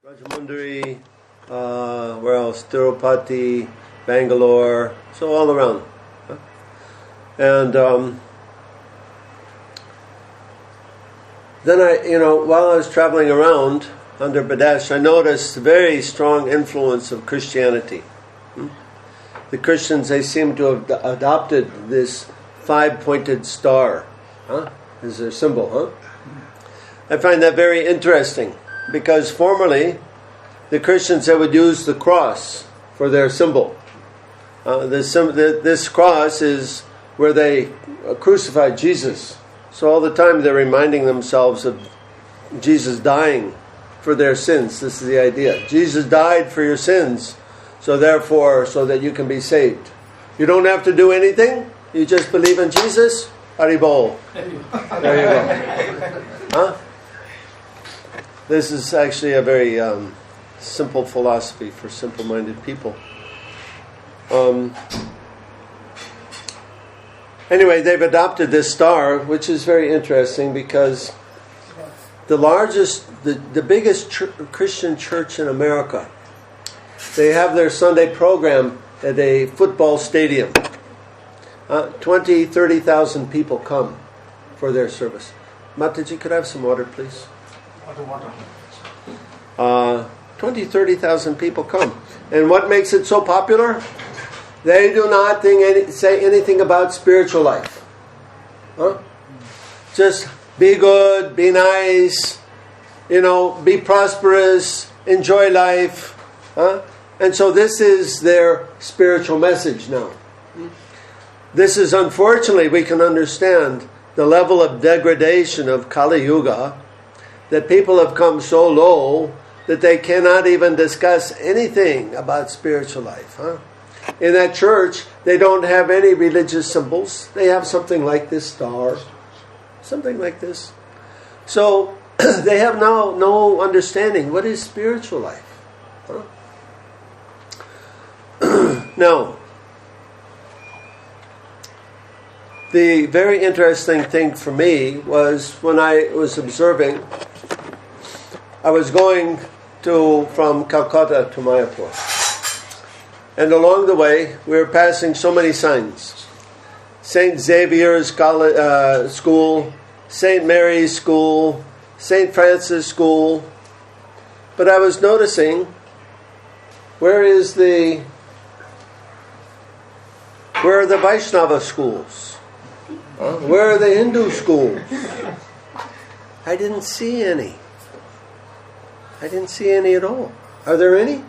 Rajamundry, where else? Tirupati, Bangalore, so all around. And then while I was traveling around under Badash, I noticed a very strong influence of Christianity. The Christians, they seem to have adopted this 5-pointed star as their symbol. I find that very interesting, because formerly the Christians, they would use the cross for their symbol. This cross is where they crucified Jesus. So all the time they're reminding themselves of Jesus dying for their sins. This is the idea. Jesus died for your sins, so that you can be saved. You don't have to do anything. You just believe in Jesus. Haribol. There you go. This is actually a very simple philosophy for simple-minded people. Anyway, they've adopted this star, which is very interesting because the biggest Christian church in America, they have their Sunday program at a football stadium. 20,000, 30,000 people come for their service. Mataji, could I have some water, please? Water. 20,000, 30,000 people come. And what makes it so popular? They do not say anything about spiritual life. Just be good, be nice, be prosperous, enjoy life. And so this is their spiritual message now. This is, unfortunately, we can understand the level of degradation of Kali Yuga, that people have come so low that they cannot even discuss anything about spiritual life. In that church, they don't have any religious symbols. They have something like this star, something like this. So they have no understanding. What is spiritual life? Now, the very interesting thing for me was when I was observing, I was going from Calcutta to Mayapur. And along the way, we were passing so many signs. St. Xavier's School, St. Mary's School, St. Francis School. But I was noticing, where are the Vaishnava schools? Where are the Hindu schools? I didn't see any. I didn't see any at all. Are there any?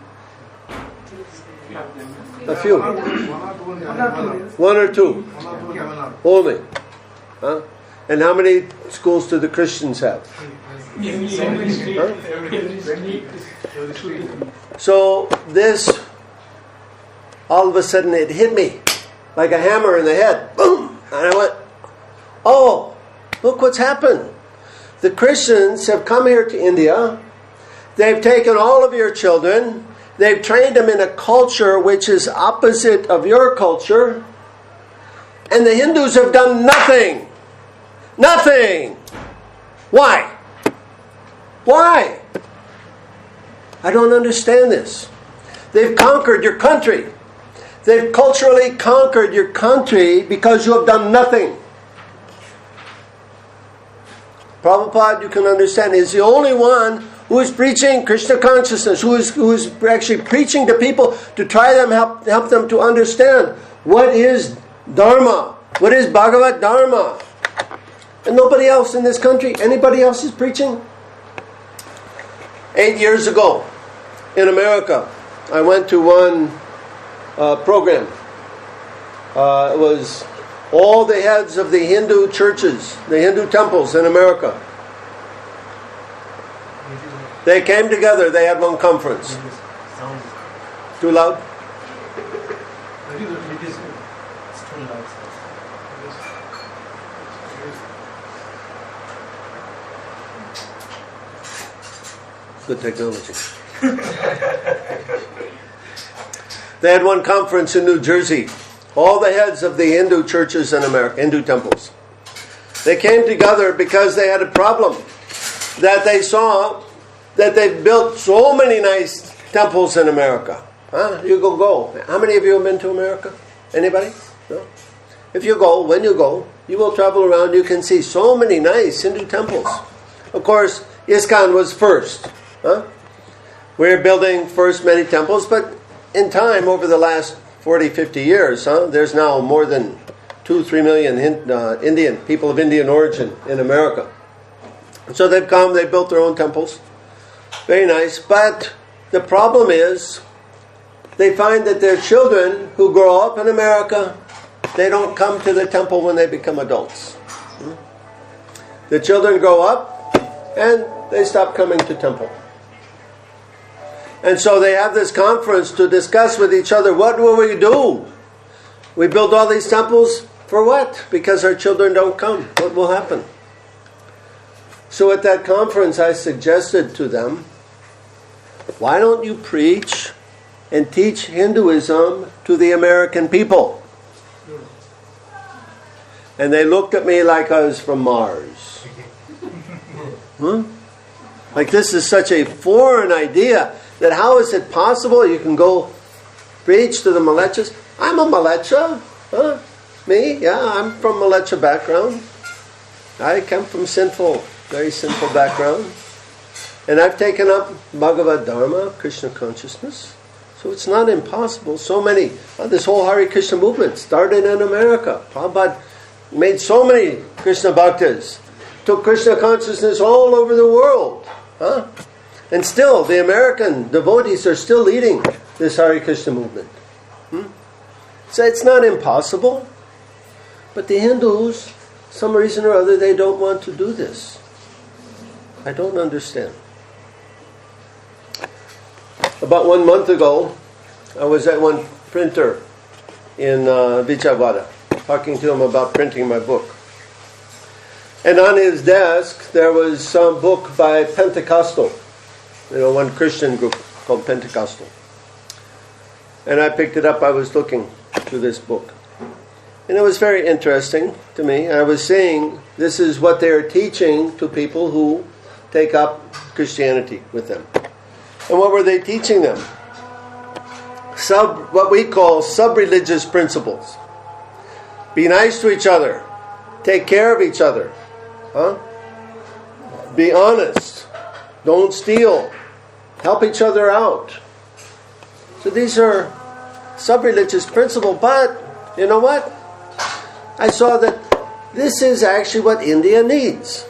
A few. One or two. Only. And how many schools do the Christians have? So this, all of a sudden it hit me like a hammer in the head. Boom! And I went, oh, look what's happened. The Christians have come here to India. They've taken all of your children. They've trained them in a culture which is opposite of your culture. And the Hindus have done nothing. Nothing. Why? Why? I don't understand this. They've conquered your country. They've culturally conquered your country because you have done nothing. Prabhupada, you can understand, is the only one who is preaching Krishna consciousness, who is actually preaching to people to try them help them to understand what is Dharma, what is Bhagavad Dharma. And nobody else in this country, anybody else is preaching? 8 years ago, in America, I went to one program. It was all the heads of the Hindu churches, the Hindu temples in America. They came together, they had one conference. Too loud? Good technology. They had one conference in New Jersey. All the heads of the Hindu churches in America, Hindu temples. They came together because they had a problem that they saw that they've built so many nice temples in America. Huh? You go. How many of you have been to America? Anybody? No? If you go, when you go, you will travel around, you can see so many nice Hindu temples. Of course, ISKCON was first. Huh? We're building first many temples, but in time, over the last 40, 50 years, there's now more than 2-3 million Indian people of Indian origin in America. So they've come, they've built their own temples. Very nice. But the problem is, they find that their children who grow up in America, they don't come to the temple when they become adults. The children grow up and they stop coming to temple. And so they have this conference to discuss with each other, what will we do? We build all these temples for what? Because our children don't come. What will happen? So at that conference I suggested to them, why don't you preach and teach Hinduism to the American people? And they looked at me like I was from Mars. Like this is such a foreign idea, that how is it possible you can go preach to the Malechas? I'm a Malecha. Huh? Me? Yeah, I'm from Malecha background. I come from very sinful background. And I've taken up Bhagavad Dharma, Krishna consciousness. So it's not impossible. So many, this whole Hare Krishna movement started in America. Prabhupada made so many Krishna bhaktas, took Krishna consciousness all over the world. Huh? And still, the American devotees are still leading this Hare Krishna movement. So it's not impossible. But the Hindus, some reason or other, they don't want to do this. I don't understand. About 1 month ago, I was at one printer in Vijayawada, talking to him about printing my book. And on his desk, there was some book by Pentecostal. One Christian group called Pentecostal. And I picked it up, I was looking through this book. And it was very interesting to me. I was saying, this is what they are teaching to people who take up Christianity with them. And what were they teaching them? What we call sub-religious principles. Be nice to each other. Take care of each other. Be honest. Don't steal. Help each other out. So these are sub-religious principles, but you know what? I saw that this is actually what India needs.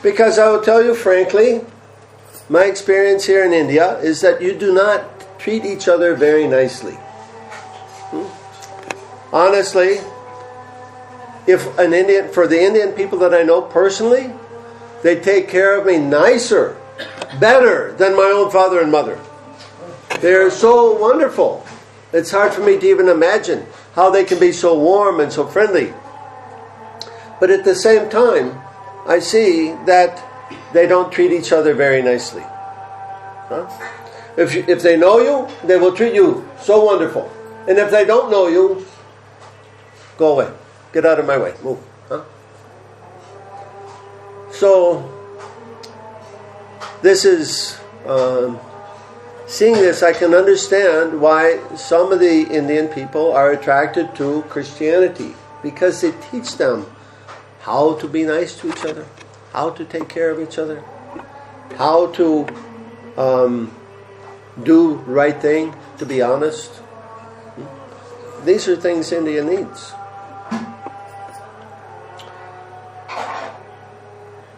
Because I will tell you frankly, my experience here in India is that you do not treat each other very nicely. Honestly, for the Indian people that I know personally, they take care of me nicer, better than my own father and mother. They're so wonderful. It's hard for me to even imagine how they can be so warm and so friendly. But at the same time, I see that they don't treat each other very nicely. If they know you, they will treat you so wonderful. And if they don't know you, go away. Get out of my way. Move. So, this is... seeing this, I can understand why some of the Indian people are attracted to Christianity. Because it teach them how to be nice to each other, how to take care of each other, how to do right thing, to be honest. These are things India needs.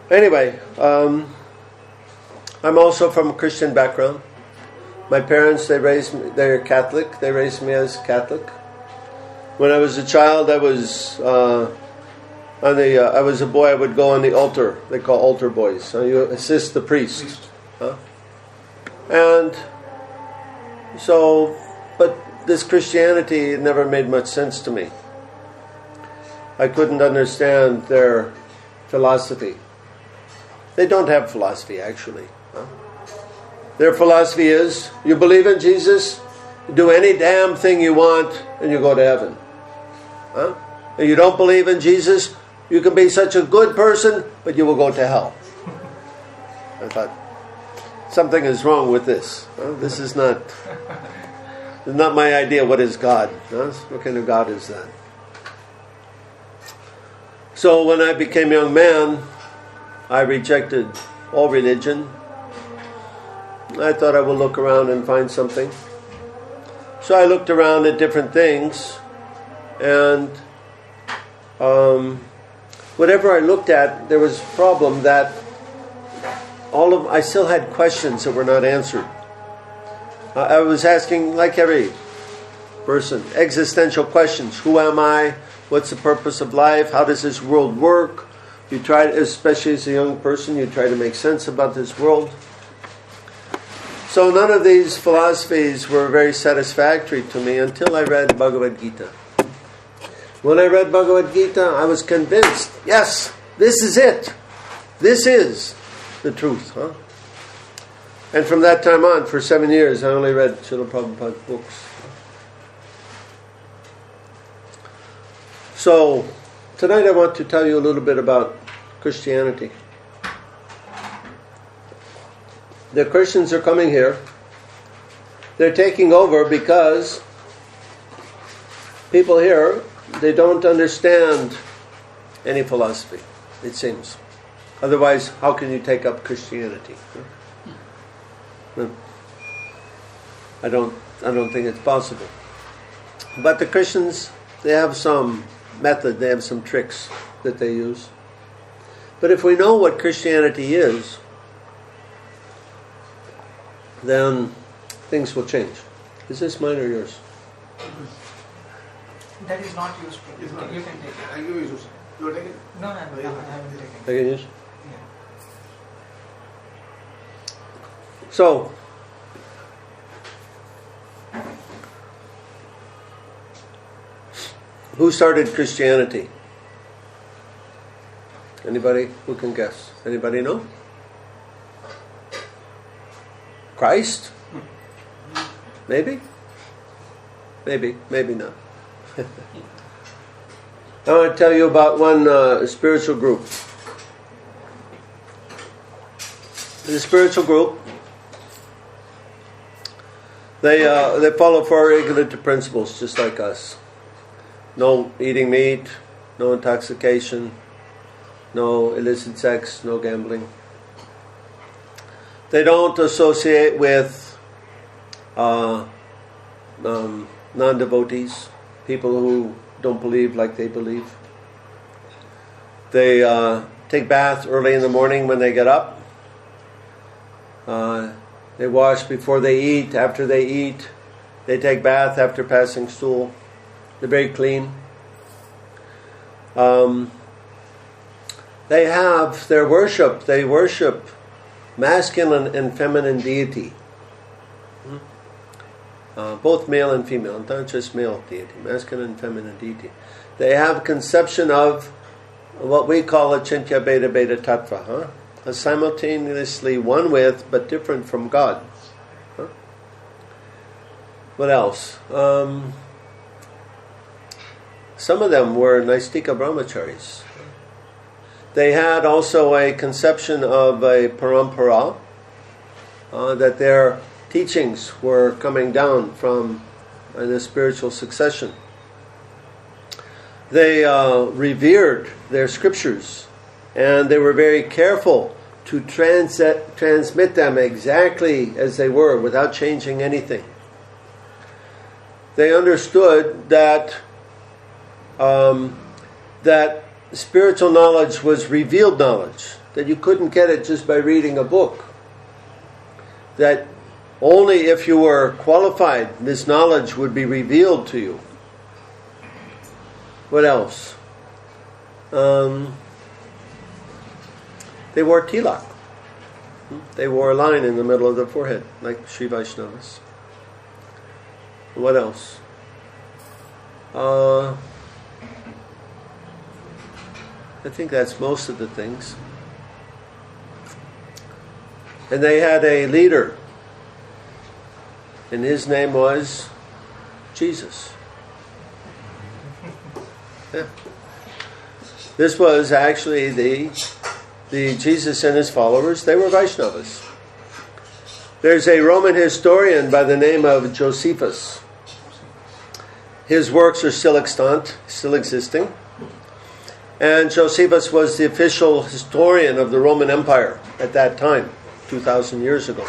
Anyway, I'm also from a Christian background. My parents, they're Catholic. They raised me as Catholic. When I was a child, I was a boy. I would go on the altar. They call altar boys. So you assist the priest. And so, but this Christianity never made much sense to me. I couldn't understand their philosophy. They don't have philosophy, actually. Their philosophy is, you believe in Jesus, do any damn thing you want, and you go to heaven. If you don't believe in Jesus, you can be such a good person, but you will go to hell. I thought, something is wrong with this. This is not my idea. What is God? What kind of God is that? So when I became a young man, I rejected all religion. I thought I would look around and find something. So I looked around at different things, and whatever I looked at, there was a problem that I still had questions that were not answered. I was asking, like every person, existential questions. Who am I? What's the purpose of life? How does this world work? You try, especially as a young person, you try to make sense about this world. So none of these philosophies were very satisfactory to me until I read Bhagavad Gita. When I read Bhagavad Gita, I was convinced, yes, this is it. This is the truth. And from that time on, for 7 years, I only read Srila Prabhupada's books. So, tonight I want to tell you a little bit about Christianity. The Christians are coming here. They're taking over because people here, they don't understand any philosophy, it seems. Otherwise, how can you take up Christianity? I don't think it's possible. But the Christians, they have some method, they have some tricks that they use. But if we know what Christianity is, then things will change. Is this mine or yours? That is not used. You can take it. I give you. You are taking it? No, I haven't taken it. I can use? Yeah. So, who started Christianity? Anybody who can guess? Anybody know? Christ? Maybe? Maybe not. I want to tell you about one spiritual group. The spiritual group, they follow four regulative principles just like us. No eating meat, no intoxication, no illicit sex, no gambling. They don't associate with non-devotees, people who don't believe like they believe. They take bath early in the morning when they get up. They wash before they eat, after they eat. They take bath after passing stool. They're very clean. They have their worship. They worship masculine and feminine deity. Both male and female, not just male deity, masculine and feminine deity. They have a conception of what we call a Chintya Beta Beta Tattva, a simultaneously one with but different from God. What else? Some of them were Naistika Brahmacharis. They had also a conception of a parampara, that their teachings were coming down from the spiritual succession. They revered their scriptures, and they were very careful to transmit them exactly as they were without changing anything. They understood that that spiritual knowledge was revealed knowledge, that you couldn't get it just by reading a book, that only if you were qualified this knowledge would be revealed to you. What else? They wore tilak. They wore a line in the middle of the forehead, like Sri Vaishnavas. What else? I think that's most of the things. And they had a leader, and his name was Jesus. Yeah. This was actually the the Jesus and his followers, they were Vaishnavas. There's a Roman historian by the name of Josephus. His works are still extant, still existing. And Josephus was the official historian of the Roman Empire at that time, 2,000 years ago.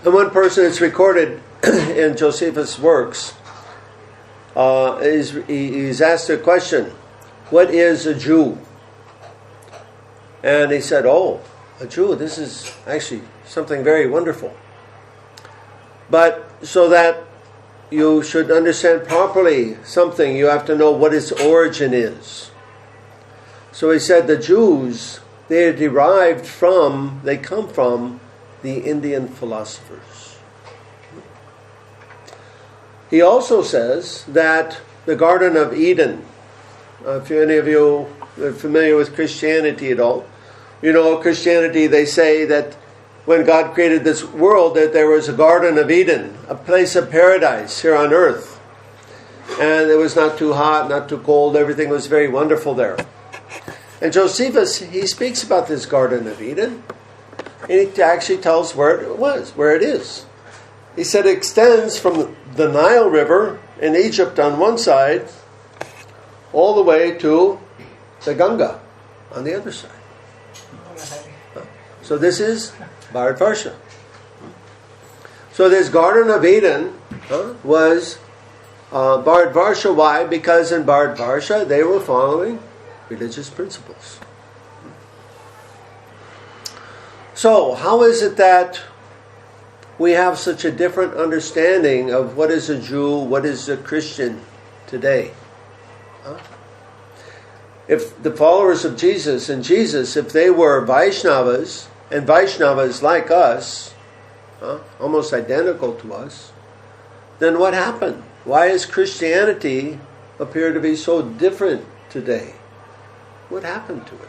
And one person that's recorded in Josephus' works, he's asked a question, what is a Jew? And he said, oh, a Jew, this is actually something very wonderful. But so that you should understand properly something, you have to know what its origin is. So he said the Jews, they come from the Indian philosophers. He also says that the Garden of Eden, if any of you are familiar with Christianity at all, you know, Christianity, they say that when God created this world, that there was a Garden of Eden, a place of paradise here on earth. And it was not too hot, not too cold, everything was very wonderful there. And Josephus, he speaks about this Garden of Eden, and he actually tells where it was, where it is. He said it extends from the Nile River in Egypt on one side, all the way to the Ganga on the other side. So this is Bharatvarsha. So this Garden of Eden was Bharatvarsha. Why? Because in Bharatvarsha they were following religious principles. So how is it that we have such a different understanding of what is a Jew, what is a Christian today? If the followers of Jesus and Jesus, if they were Vaishnavas, and Vaishnavas like us, almost identical to us, then what happened? Why does Christianity appear to be so different today? What happened to it?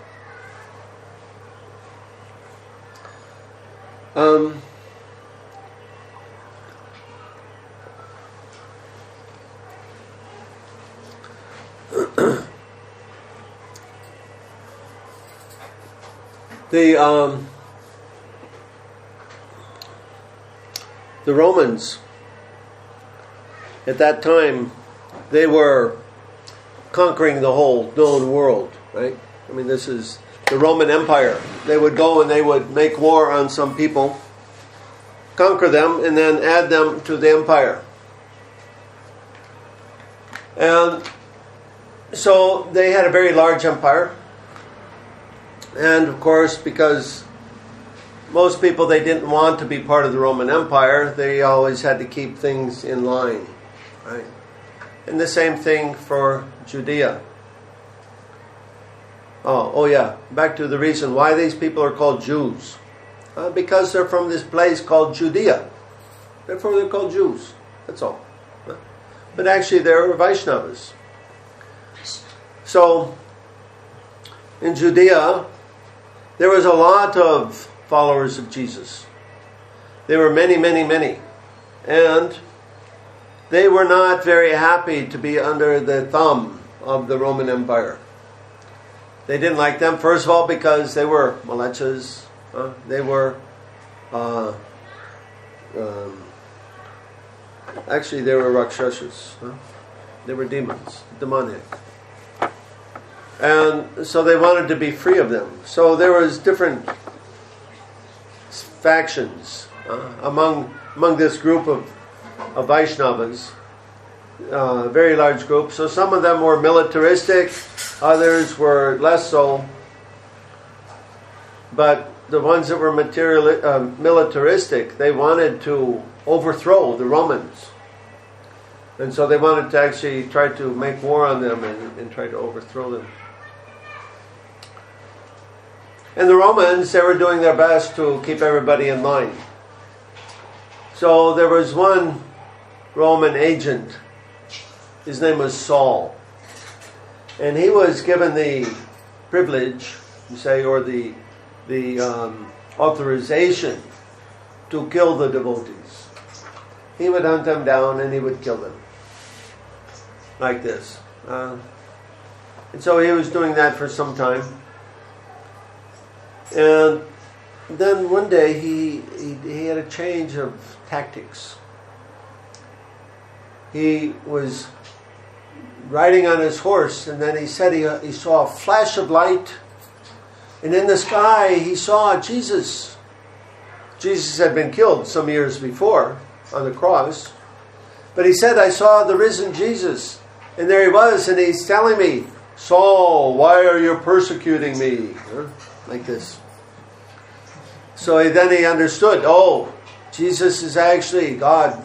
The Romans, at that time, they were conquering the whole known world, right? I mean, this is the Roman Empire. They would go and they would make war on some people, conquer them, and then add them to the empire. And so they had a very large empire. And of course, because most people, they didn't want to be part of the Roman Empire, they always had to keep things in line, right? And the same thing for Judea. Oh yeah, back to the reason why these people are called Jews. Because they're from this place called Judea. Therefore they're called Jews. That's all. But actually they're Vaishnavas. So, in Judea, there was a lot of followers of Jesus. There were many, many, many. And they were not very happy to be under the thumb of the Roman Empire. They didn't like them, first of all, because they were malechas. They were, actually they were rakshasas. They were demons, demonic. And so they wanted to be free of them. So there was different factions among this group of Vaishnavas, very large group. So some of them were militaristic, others were less so. But the ones that were militaristic, they wanted to overthrow the Romans. And so they wanted to actually try to make war on them and try to overthrow them. And the Romans, they were doing their best to keep everybody in line. So there was one Roman agent. His name was Saul. And he was given the privilege, you say, or the authorization to kill the devotees. He would hunt them down and he would kill them. Like this. And so he was doing that for some time. And then one day he had a change of tactics. He was riding on his horse, and then he said he saw a flash of light, and in the sky he saw Jesus. Jesus had been killed some years before on the cross, but he said, I saw the risen Jesus, and there he was, and he's telling me, Saul, why are you persecuting me? Like this. So then he understood, oh, Jesus is actually God,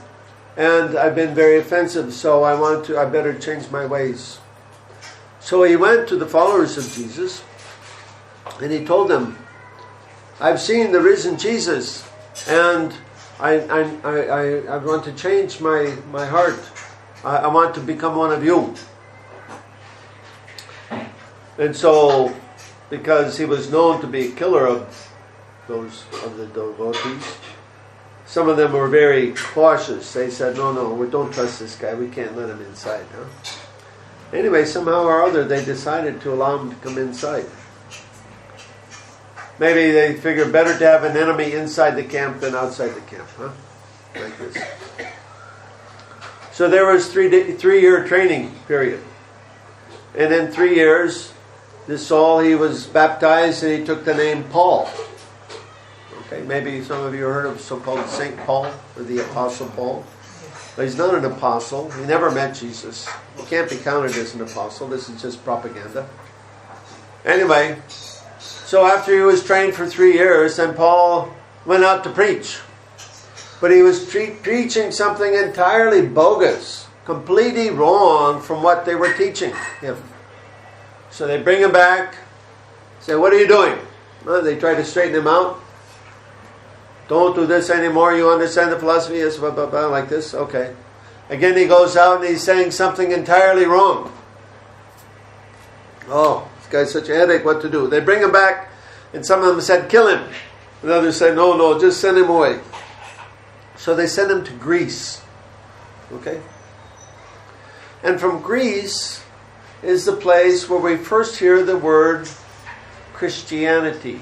and I've been very offensive, so I better change my ways. So he went to the followers of Jesus, and he told them, I've seen the risen Jesus, and I want to change my heart. I want to become one of you. And so, because he was known to be a killer of the devotees, some of them were very cautious. They said, no, we don't trust this guy. We can't let him inside. Anyway, somehow or other, they decided to allow him to come inside. Maybe they figured better to have an enemy inside the camp than outside the camp. Like this. So there was 3-year training period. And in 3 years, this Saul, he was baptized and he took the name Paul. Okay, maybe some of you heard of so-called Saint Paul or the Apostle Paul. But he's not an apostle. He never met Jesus. He can't be counted as an apostle. This is just propaganda. Anyway, so after he was trained for 3 years, then Paul went out to preach. But he was preaching something entirely bogus, completely wrong from what they were teaching him. So they bring him back, say, what are you doing? Well, they try to straighten him out. Don't do this anymore. You understand the philosophy is blah, blah, blah, like this? Okay. Again, he goes out and he's saying something entirely wrong. Oh, this guy's such a headache, what to do? They bring him back, and some of them said, kill him. And others said, no, just send him away. So they sent him to Greece. Okay? And from Greece is the place where we first hear the word Christianity.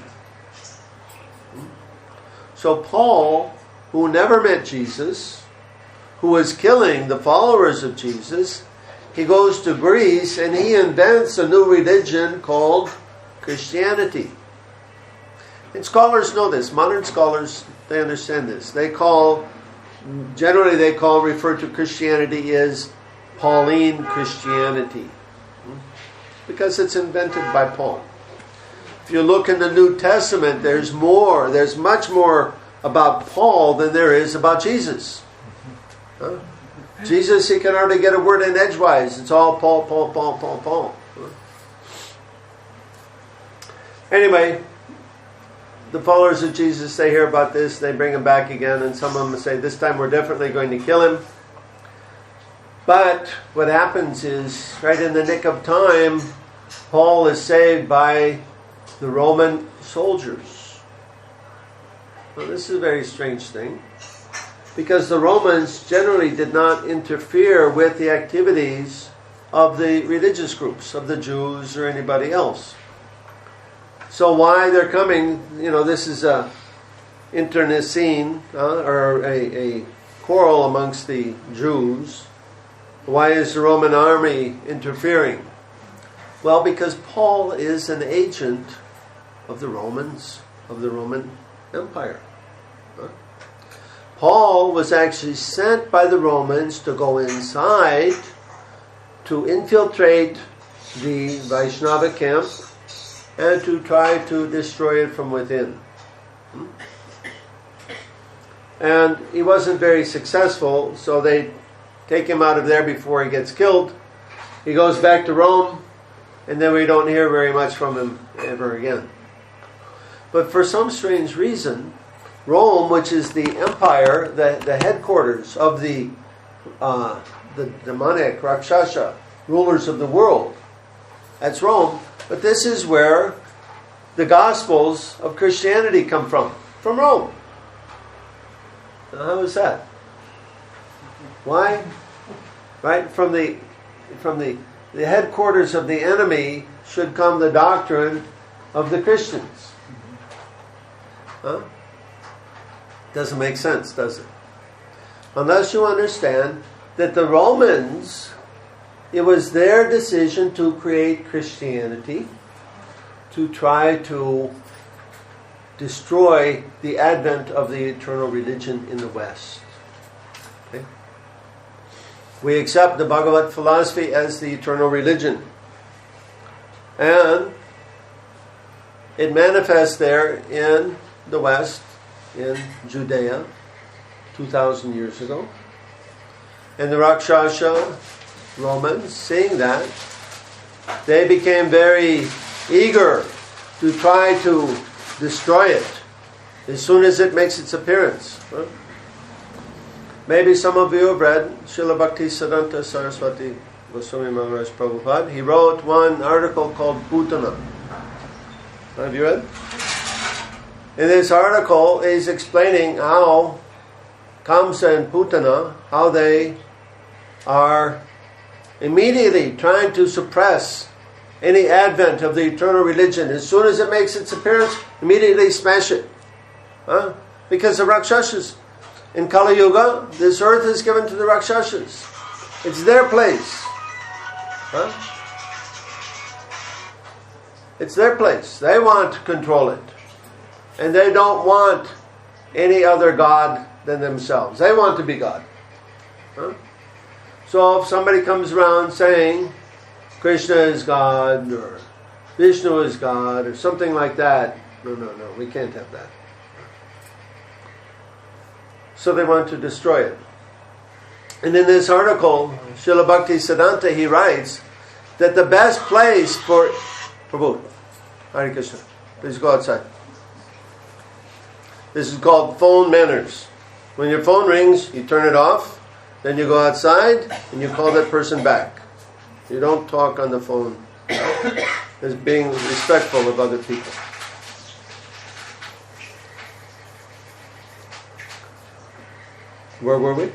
So Paul, who never met Jesus, who was killing the followers of Jesus, he goes to Greece and he invents a new religion called Christianity. And scholars know this. Modern scholars, they understand this. Generally refer to Christianity as Pauline Christianity. Because it's invented by Paul. If you look in the New Testament, there's much more about Paul than there is about Jesus. Jesus, he can hardly get a word in edgewise. It's all Paul. Anyway, the followers of Jesus, they hear about this, they bring him back again, and some of them say, this time we're definitely going to kill him. But what happens is, right in the nick of time, Paul is saved by the Roman soldiers. Well, this is a very strange thing, because the Romans generally did not interfere with the activities of the religious groups, of the Jews or anybody else. So why they're coming, this is a internecine, or a quarrel amongst the Jews. Why is the Roman army interfering? Well, because Paul is an agent of the Romans, of the Roman Empire. Paul was actually sent by the Romans to go inside to infiltrate the Vaishnava camp and to try to destroy it from within. And he wasn't very successful, so they take him out of there before he gets killed. He goes back to Rome, and then we don't hear very much from him ever again. But for some strange reason, Rome, which is the empire, the headquarters of the demonic Rakshasa, rulers of the world, that's Rome. But this is where the Gospels of Christianity come from Rome. Now, how is that? Why? Right? From the headquarters of the enemy should come the doctrine of the Christians. Huh? Doesn't make sense, does it? Unless you understand that the Romans, it was their decision to create Christianity, to try to destroy the advent of the eternal religion in the West. Okay? We accept the Bhagavad philosophy as the eternal religion. And it manifests there in the West, in Judea, 2,000 years ago. And the Rakshasa Romans, seeing that, they became very eager to try to destroy it as soon as it makes its appearance. Maybe some of you have read Srila Bhaktisiddhanta Saraswati Goswami Maharaj Prabhupada. He wrote one article called Putana. Have you read? In this article, he's explaining how Kamsa and Putana, how they are immediately trying to suppress any advent of the eternal religion. As soon as it makes its appearance, immediately smash it. Huh? Because the Rakshasas, in Kali Yuga, this earth is given to the Rakshasas. It's their place. Huh? It's their place. They want to control it. And they don't want any other God than themselves. They want to be God. Huh? So if somebody comes around saying Krishna is God or Vishnu is God or something like that, no, we can't have that. So they want to destroy it. And in this article, Srila Bhaktisiddhanta, he writes that the best place for... Prabhu, Hare Krishna, please go outside. This is called phone manners. When your phone rings, you turn it off, then you go outside and you call that person back. You don't talk on the phone as being respectful of other people. Where were we?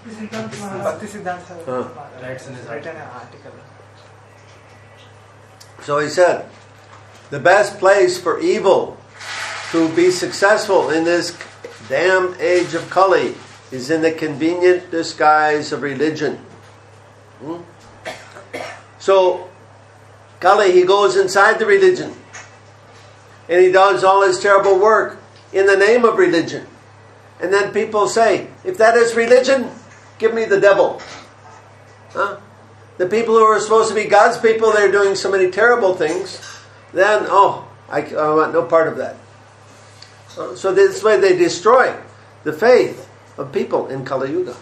Bhaktisiddhanta writes in his written an article. So he said, the best place for evil to be successful in this damned age of Kali is in the convenient disguise of religion. So, Kali, he goes inside the religion. And he does all his terrible work in the name of religion. And then people say, if that is religion, give me the devil. Huh? The people who are supposed to be God's people, they're doing so many terrible things. Then, I want no part of that. So this way they destroy the faith of people in Kali Yuga.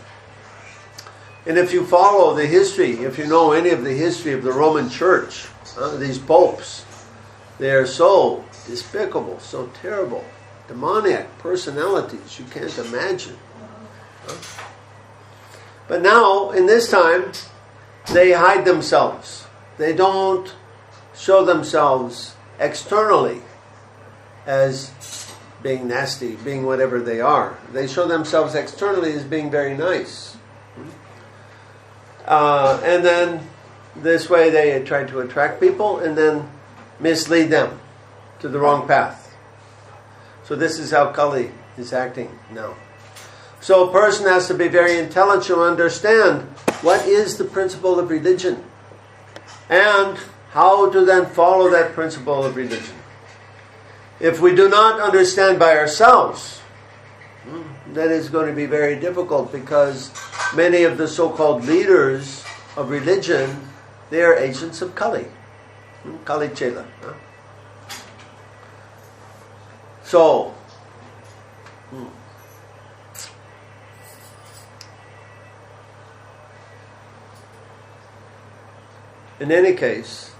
And if you follow the history, if you know any of the history of the Roman Church, these popes, they are so despicable, so terrible, demoniac personalities you can't imagine. But now, in this time, they hide themselves. They don't show themselves externally as being nasty, being whatever they are. They show themselves externally as being very nice. And then this way they try to attract people and then mislead them to the wrong path. So this is how Kali is acting now. So a person has to be very intelligent to understand what is the principle of religion and how to then follow that principle of religion. If we do not understand by ourselves, that is going to be very difficult because many of the so-called leaders of religion, they are agents of Kali. Kali Chela. So, in any case,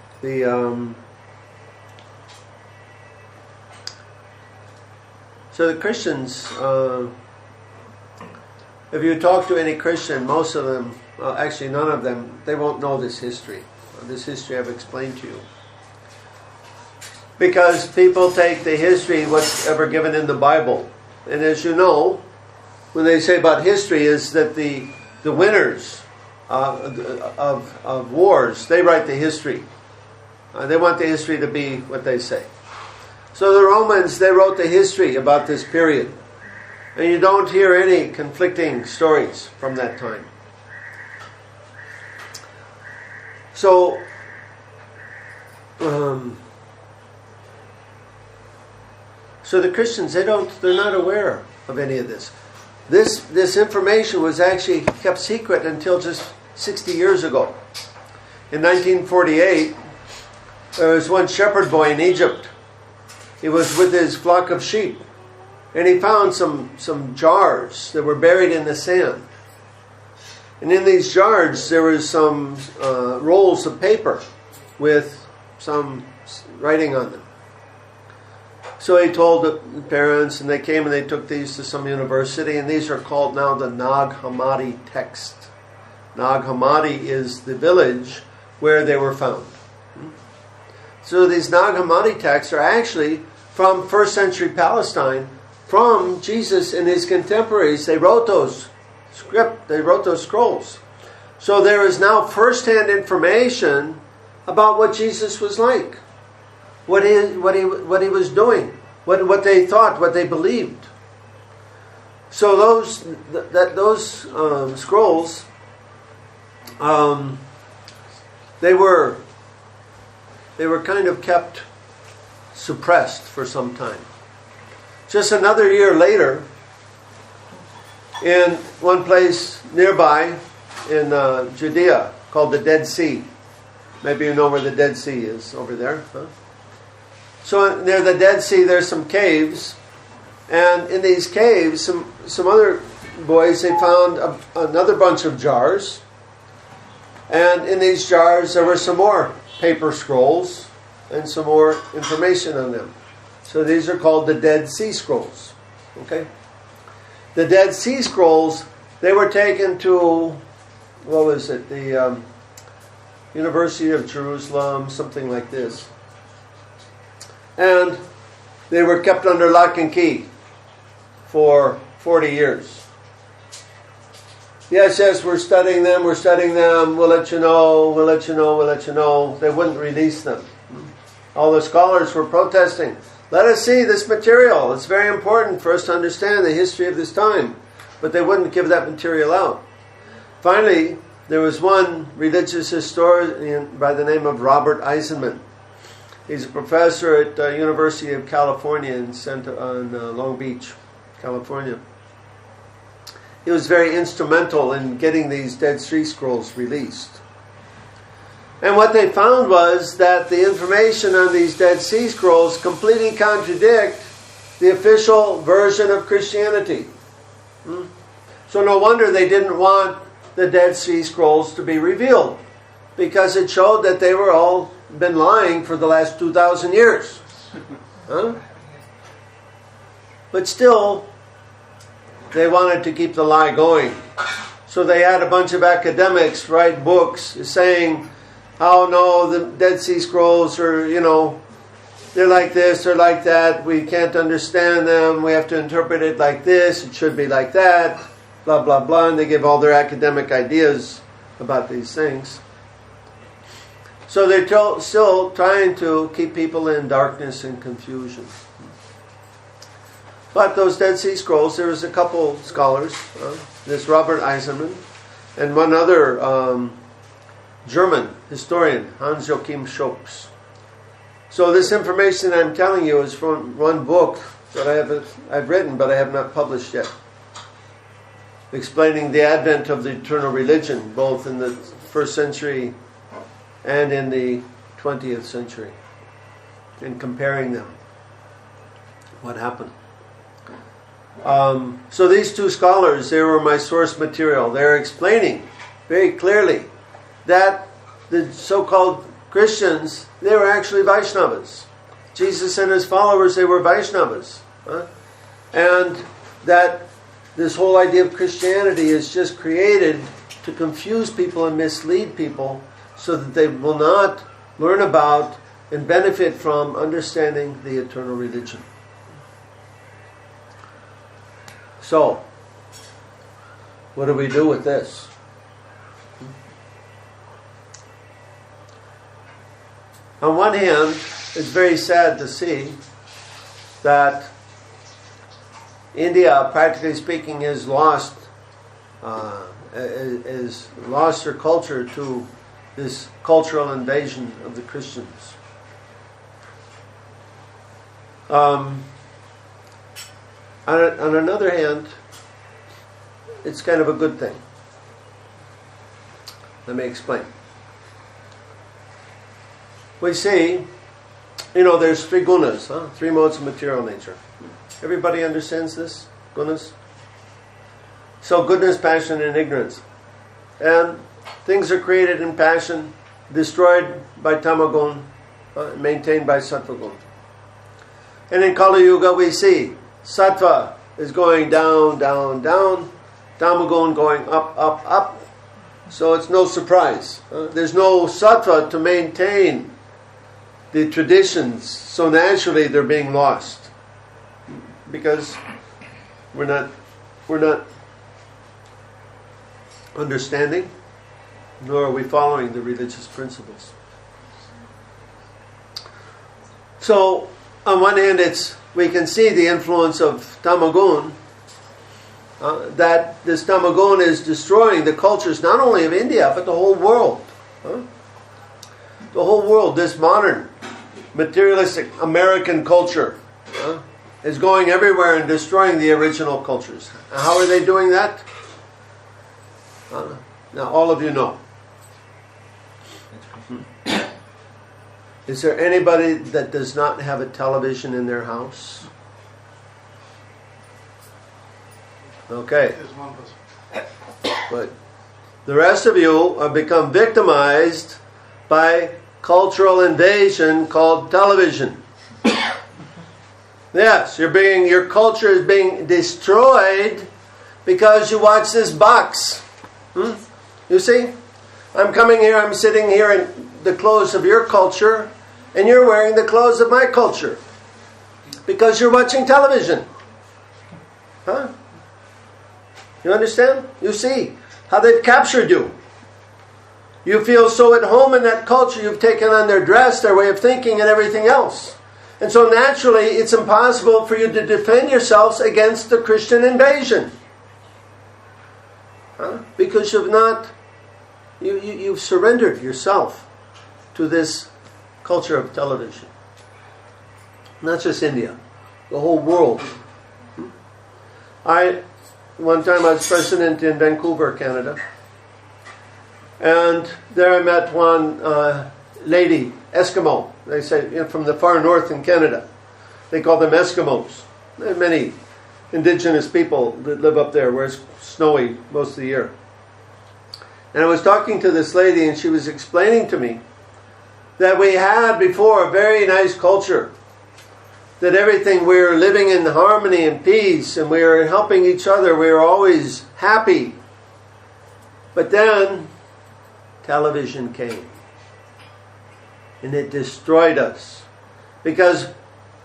so the Christians, if you talk to any Christian, most of them, actually none of them, they won't know this history. This history I've explained to you. Because people take the history, what's ever given in the Bible. And as you know, when they say about history is that the winners of wars, they write the history. They want the history to be what they say. So the Romans, they wrote the history about this period. And you don't hear any conflicting stories from that time. So, so the Christians, they're not aware of any of this. This information was actually kept secret until just 60 years ago. In 1948, there was one shepherd boy in Egypt. He was with his flock of sheep, and he found some jars that were buried in the sand. And in these jars, there was some rolls of paper with some writing on them. So he told the parents, and they came and they took these to some university, and these are called now the Nag Hammadi text. Nag Hammadi is the village where they were found. So these Nag Hammadi texts are actually from first century Palestine, from Jesus and his contemporaries. They wrote those scrolls. So there is now first-hand information about what Jesus was like, what he was doing, what they thought, what they believed. So those scrolls, they were kind of kept suppressed for some time. Just another year later, in one place nearby in Judea called the Dead Sea. Maybe you know where the Dead Sea is over there. Huh? So near the Dead Sea, there's some caves. And in these caves, some other boys, they found another bunch of jars. And in these jars, there were some more paper scrolls and some more information on them. So these are called the Dead Sea Scrolls. Okay? The Dead Sea Scrolls, they were taken to, what was it, the University of Jerusalem, something like this. And they were kept under lock and key for 40 years. Yes, we're studying them, we'll let you know. They wouldn't release them. All the scholars were protesting. Let us see this material. It's very important for us to understand the history of this time. But they wouldn't give that material out. Finally, there was one religious historian by the name of Robert Eisenman. He's a professor at the University of California in Long Beach, California. He was very instrumental in getting these Dead Sea Scrolls released. And what they found was that the information on these Dead Sea Scrolls completely contradict the official version of Christianity. So no wonder they didn't want the Dead Sea Scrolls to be revealed, because it showed that they were all been lying for the last 2,000 years. But still, they wanted to keep the lie going. So they had a bunch of academics write books saying, oh no, the Dead Sea Scrolls are, they're like this, they're like that. We can't understand them. We have to interpret it like this. It should be like that. Blah, blah, blah. And they give all their academic ideas about these things. So they're still trying to keep people in darkness and confusion. But those Dead Sea Scrolls, there was a couple scholars, this Robert Eisenman, and one other German historian, Hans-Joachim Schops. So this information I'm telling you is from one book that I've written, but I have not published yet, explaining the advent of the eternal religion, both in the first century and in the 20th century, and comparing them. What happened? So these two scholars, they were my source material. They're explaining very clearly that the so-called Christians, they were actually Vaishnavas. Jesus and his followers, they were Vaishnavas. And that this whole idea of Christianity is just created to confuse people and mislead people so that they will not learn about and benefit from understanding the eternal religion. So, what do we do with this? On one hand, it's very sad to see that India, practically speaking, has lost her culture to this cultural invasion of the Christians. On another hand, it's kind of a good thing. Let me explain. We see, there's three gunas, three modes of material nature. Everybody understands this? Gunas? So goodness, passion, and ignorance. And things are created in passion, destroyed by tamagun, maintained by sattvagun. And in Kali Yuga we see sattva is going down, down, down, tamagun going up, up, up. So it's no surprise. There's no sattva to maintain the traditions, so naturally they're being lost. Because we're not understanding, nor are we following the religious principles. So, on one hand, we can see the influence of tamagun, that this tamagun is destroying the cultures not only of India, but the whole world. The whole world, this modern, materialistic American culture, is going everywhere and destroying the original cultures. How are they doing that? Now, all of you know. Is there anybody that does not have a television in their house? Okay. There's one person. But the rest of you have become victimized by cultural invasion called television. Yes, your culture is being destroyed because you watch this box. You see? I'm coming here, I'm sitting here in the clothes of your culture, and you're wearing the clothes of my culture. Because you're watching television. You understand? You see how they've captured you. You feel so at home in that culture, you've taken on their dress, their way of thinking, and everything else. And so naturally, it's impossible for you to defend yourselves against the Christian invasion. Because you've surrendered yourself to this culture of television. Not just India, the whole world. One time I was president in Vancouver, Canada. And there I met one lady, Eskimo. They say from the far north in Canada. They call them Eskimos. There are many indigenous people that live up there where it's snowy most of the year. And I was talking to this lady and she was explaining to me that we had before a very nice culture. That everything, we were living in harmony and peace and we were helping each other. We were always happy. But then television came. And it destroyed us. Because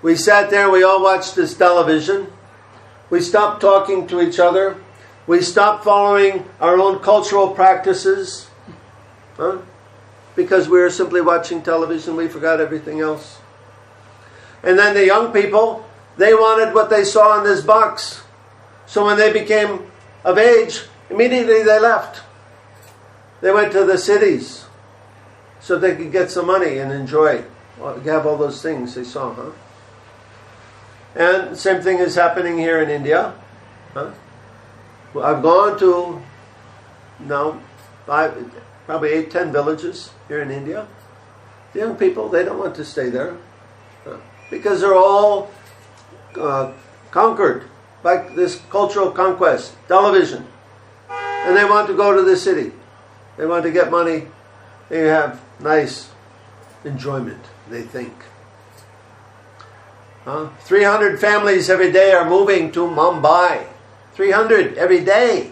we sat there, we all watched this television. We stopped talking to each other. We stopped following our own cultural practices. Because we were simply watching television, we forgot everything else. And then the young people, they wanted what they saw in this box. So when they became of age, immediately they left. They went to the cities so they could get some money and enjoy, have all those things they saw. And the same thing is happening here in India. Well, I've gone to now probably 8-10 villages here in India. The young people, they don't want to stay there. Because they're all conquered by this cultural conquest, television. And they want to go to the city. They want to get money. They have nice enjoyment, they think. 300 families every day are moving to Mumbai. 300 every day.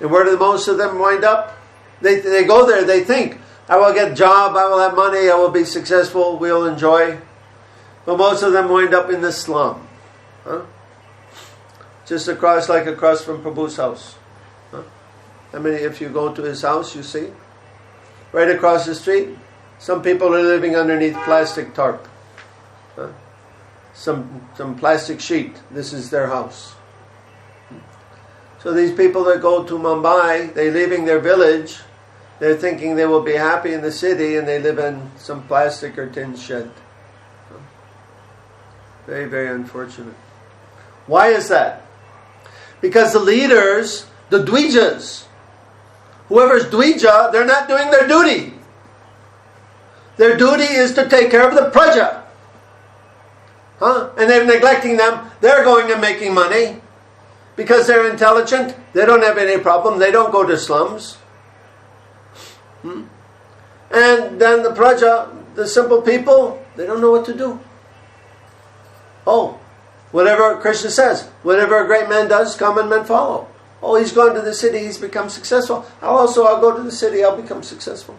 And where do most of them wind up? They go there, they think, I will get a job, I will have money, I will be successful, we will enjoy. But most of them wind up in the slum. Just across from Prabhu's house. How many, if you go to his house, you see? Right across the street, some people are living underneath plastic tarp. some plastic sheet. This is their house. So these people that go to Mumbai, they're leaving their village, they're thinking they will be happy in the city, and they live in some plastic or tin shed. Very, very unfortunate. Why is that? Because the leaders, the Dvijas, whoever's Dvija, they're not doing their duty. Their duty is to take care of the praja. And they're neglecting them. They're going and making money. Because they're intelligent, they don't have any problem. They don't go to slums. And then the praja, the simple people, they don't know what to do. Oh, whatever Krishna says, whatever a great man does, common men follow. Oh, he's gone to the city, he's become successful. I'll go to the city, I'll become successful.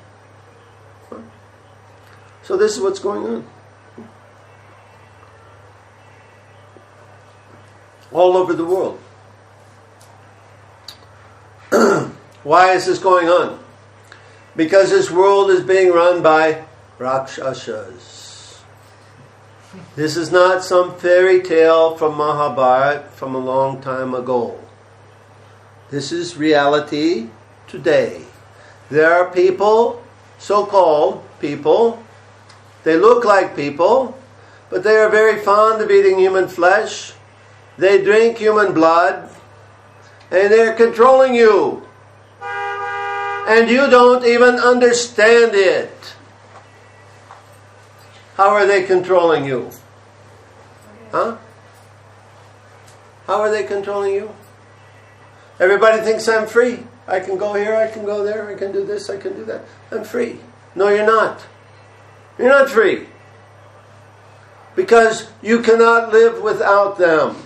So this is what's going on. All over the world. Why is this going on? Because this world is being run by Rakshasas. This is not some fairy tale from Mahabharata from a long time ago. This is reality today. There are people, so-called people, they look like people, but they are very fond of eating human flesh. They drink human blood, and they're controlling you. And you don't even understand it. How are they controlling you? Huh? How are they controlling you? Everybody thinks I'm free. I can go here, I can go there, I can do this, I can do that. I'm free. No, you're not. You're not free. Because you cannot live without them.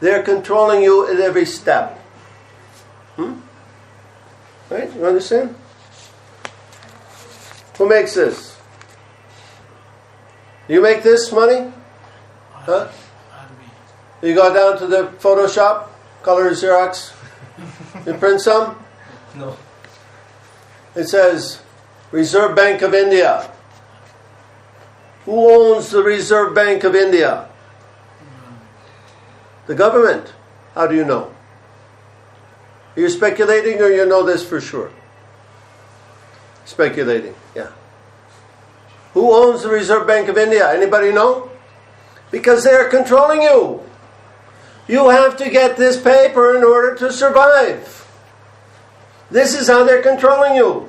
They're controlling you at every step. Right? You understand? Who makes this? You make this money? Huh? You go down to the Photoshop, color Xerox, you print some? No. It says, Reserve Bank of India. Who owns the Reserve Bank of India? The government. How do you know? Are you speculating, or you know this for sure? Speculating, yeah. Who owns the Reserve Bank of India? Anybody know? Because they are controlling you. You have to get this paper in order to survive. This is how they're controlling you.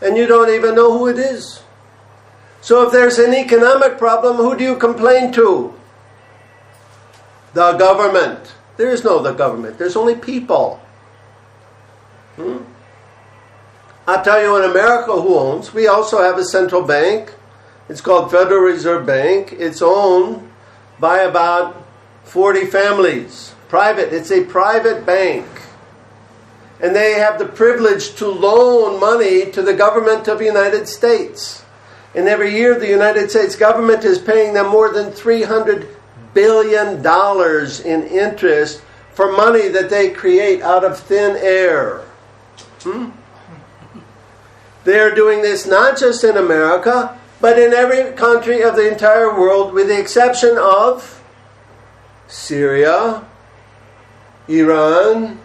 And you don't even know who it is. So if there's an economic problem, who do you complain to? The government. There is no the government. There's only people. I'll tell you in America who owns. We also have a central bank. It's called Federal Reserve Bank. It's owned by about 40 families. Private. It's a private bank. And they have the privilege to loan money to the government of the United States. And every year the United States government is paying them more than $300 billion in interest for money that they create out of thin air. They are doing this not just in America, but in every country of the entire world, with the exception of Syria, Iran,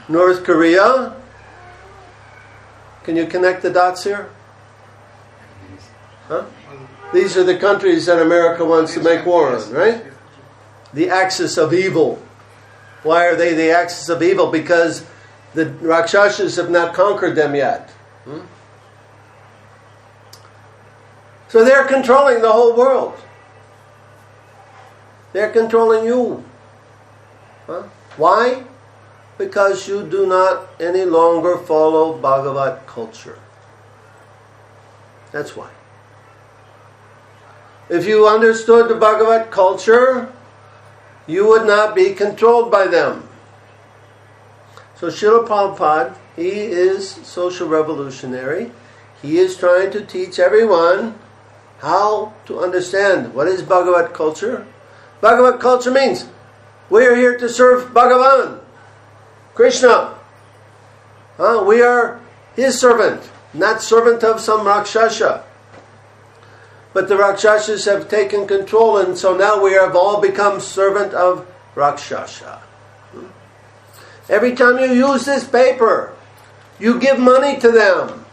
North Korea. Can you connect the dots here? Huh? These are the countries that America wants to make war on, right? The axis of evil. Why are they the axis of evil? Because the Rakshasas have not conquered them yet. So they're controlling the whole world. They're controlling you. Why? Because you do not any longer follow Bhagavat culture. That's why. If you understood the Bhagavat culture, you would not be controlled by them. So Srila Prabhupada, he is social revolutionary. He is trying to teach everyone how to understand what is Bhagavat culture. Bhagavat culture means we are here to serve Bhagavan, Krishna. We are his servant, not servant of some Rakshasa. But the Rakshasas have taken control, and so now we have all become servant of Rakshasa. Every time you use this paper, you give money to them.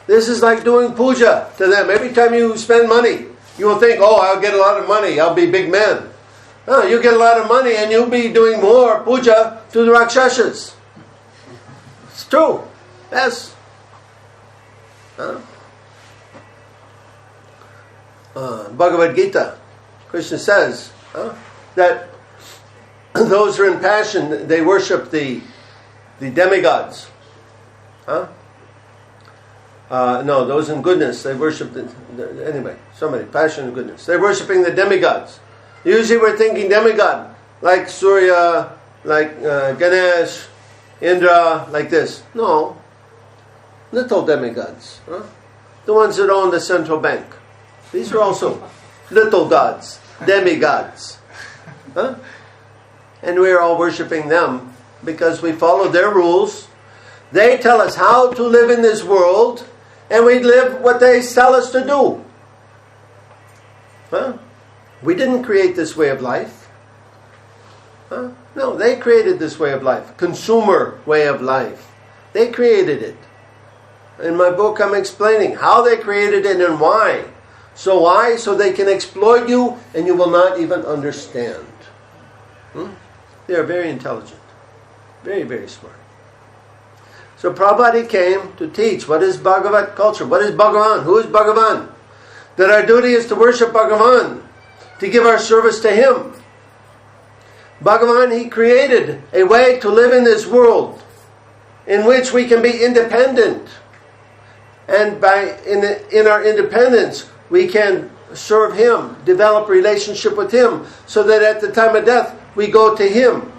This is like doing puja to them. Every time you spend money, you will think, oh, I'll get a lot of money, I'll be big man. No, you get a lot of money and you'll be doing more puja to the Rakshasas. It's true. Yes. Bhagavad Gita, Krishna says that those who are in passion, they worship the demigods. No, those in goodness, they worship passion and goodness. They're worshipping the demigods. Usually we're thinking demigod, like Surya, like Ganesh, Indra, like this. No, little demigods. The ones that own the central bank. These are also little gods, demigods. And we're all worshipping them because we follow their rules. They tell us how to live in this world, and we live what they tell us to do. We didn't create this way of life. No, they created this way of life. Consumer way of life. They created it. In my book I'm explaining how they created it and why. So why? So they can exploit you and you will not even understand. They are very intelligent. Very, very smart. So Prabhupada came to teach what is Bhagavat culture. What is Bhagavan? Who is Bhagavan? That our duty is to worship Bhagavan, to give our service to Him. Bhagavan, He created a way to live in this world in which we can be independent. And in our independence, we can serve Him, develop relationship with Him, so that at the time of death, we go to Him.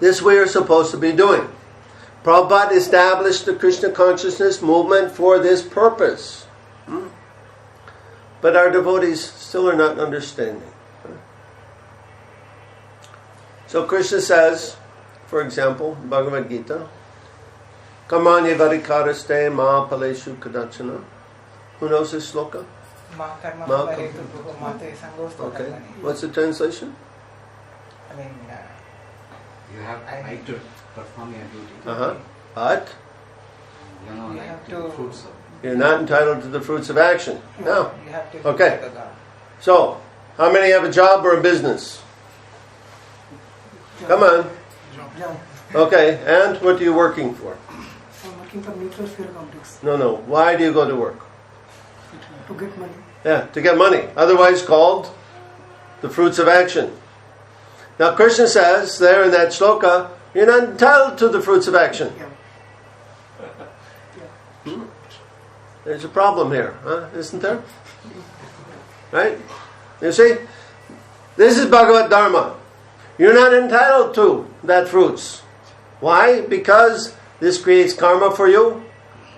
This we are supposed to be doing. Prabhupada established the Krishna consciousness movement for this purpose. But our devotees still are not understanding. So Krishna says, for example, Bhagavad Gita, Kamanya varikaraste ma paleshu kadachana. Who knows this sloka? Okay. What's the translation? I mean, You have right to perform your duty. But You're not You right have to the to- fruits of. you're not entitled to the fruits of action. No. you have to Okay. the God. So, how many have a job or a business? Come on. Yeah, Okay, and what are you working for? I'm working for neutral sphere complex No. Why do you go to work? to get money. Yeah, to get money. Otherwise called the fruits of action. Now Krishna says there in that shloka, you're not entitled to the fruits of action. Yeah. There's a problem here, isn't there? Right? You see? This is Bhagavad Dharma. You're not entitled to that fruits. Why? Because this creates karma for you.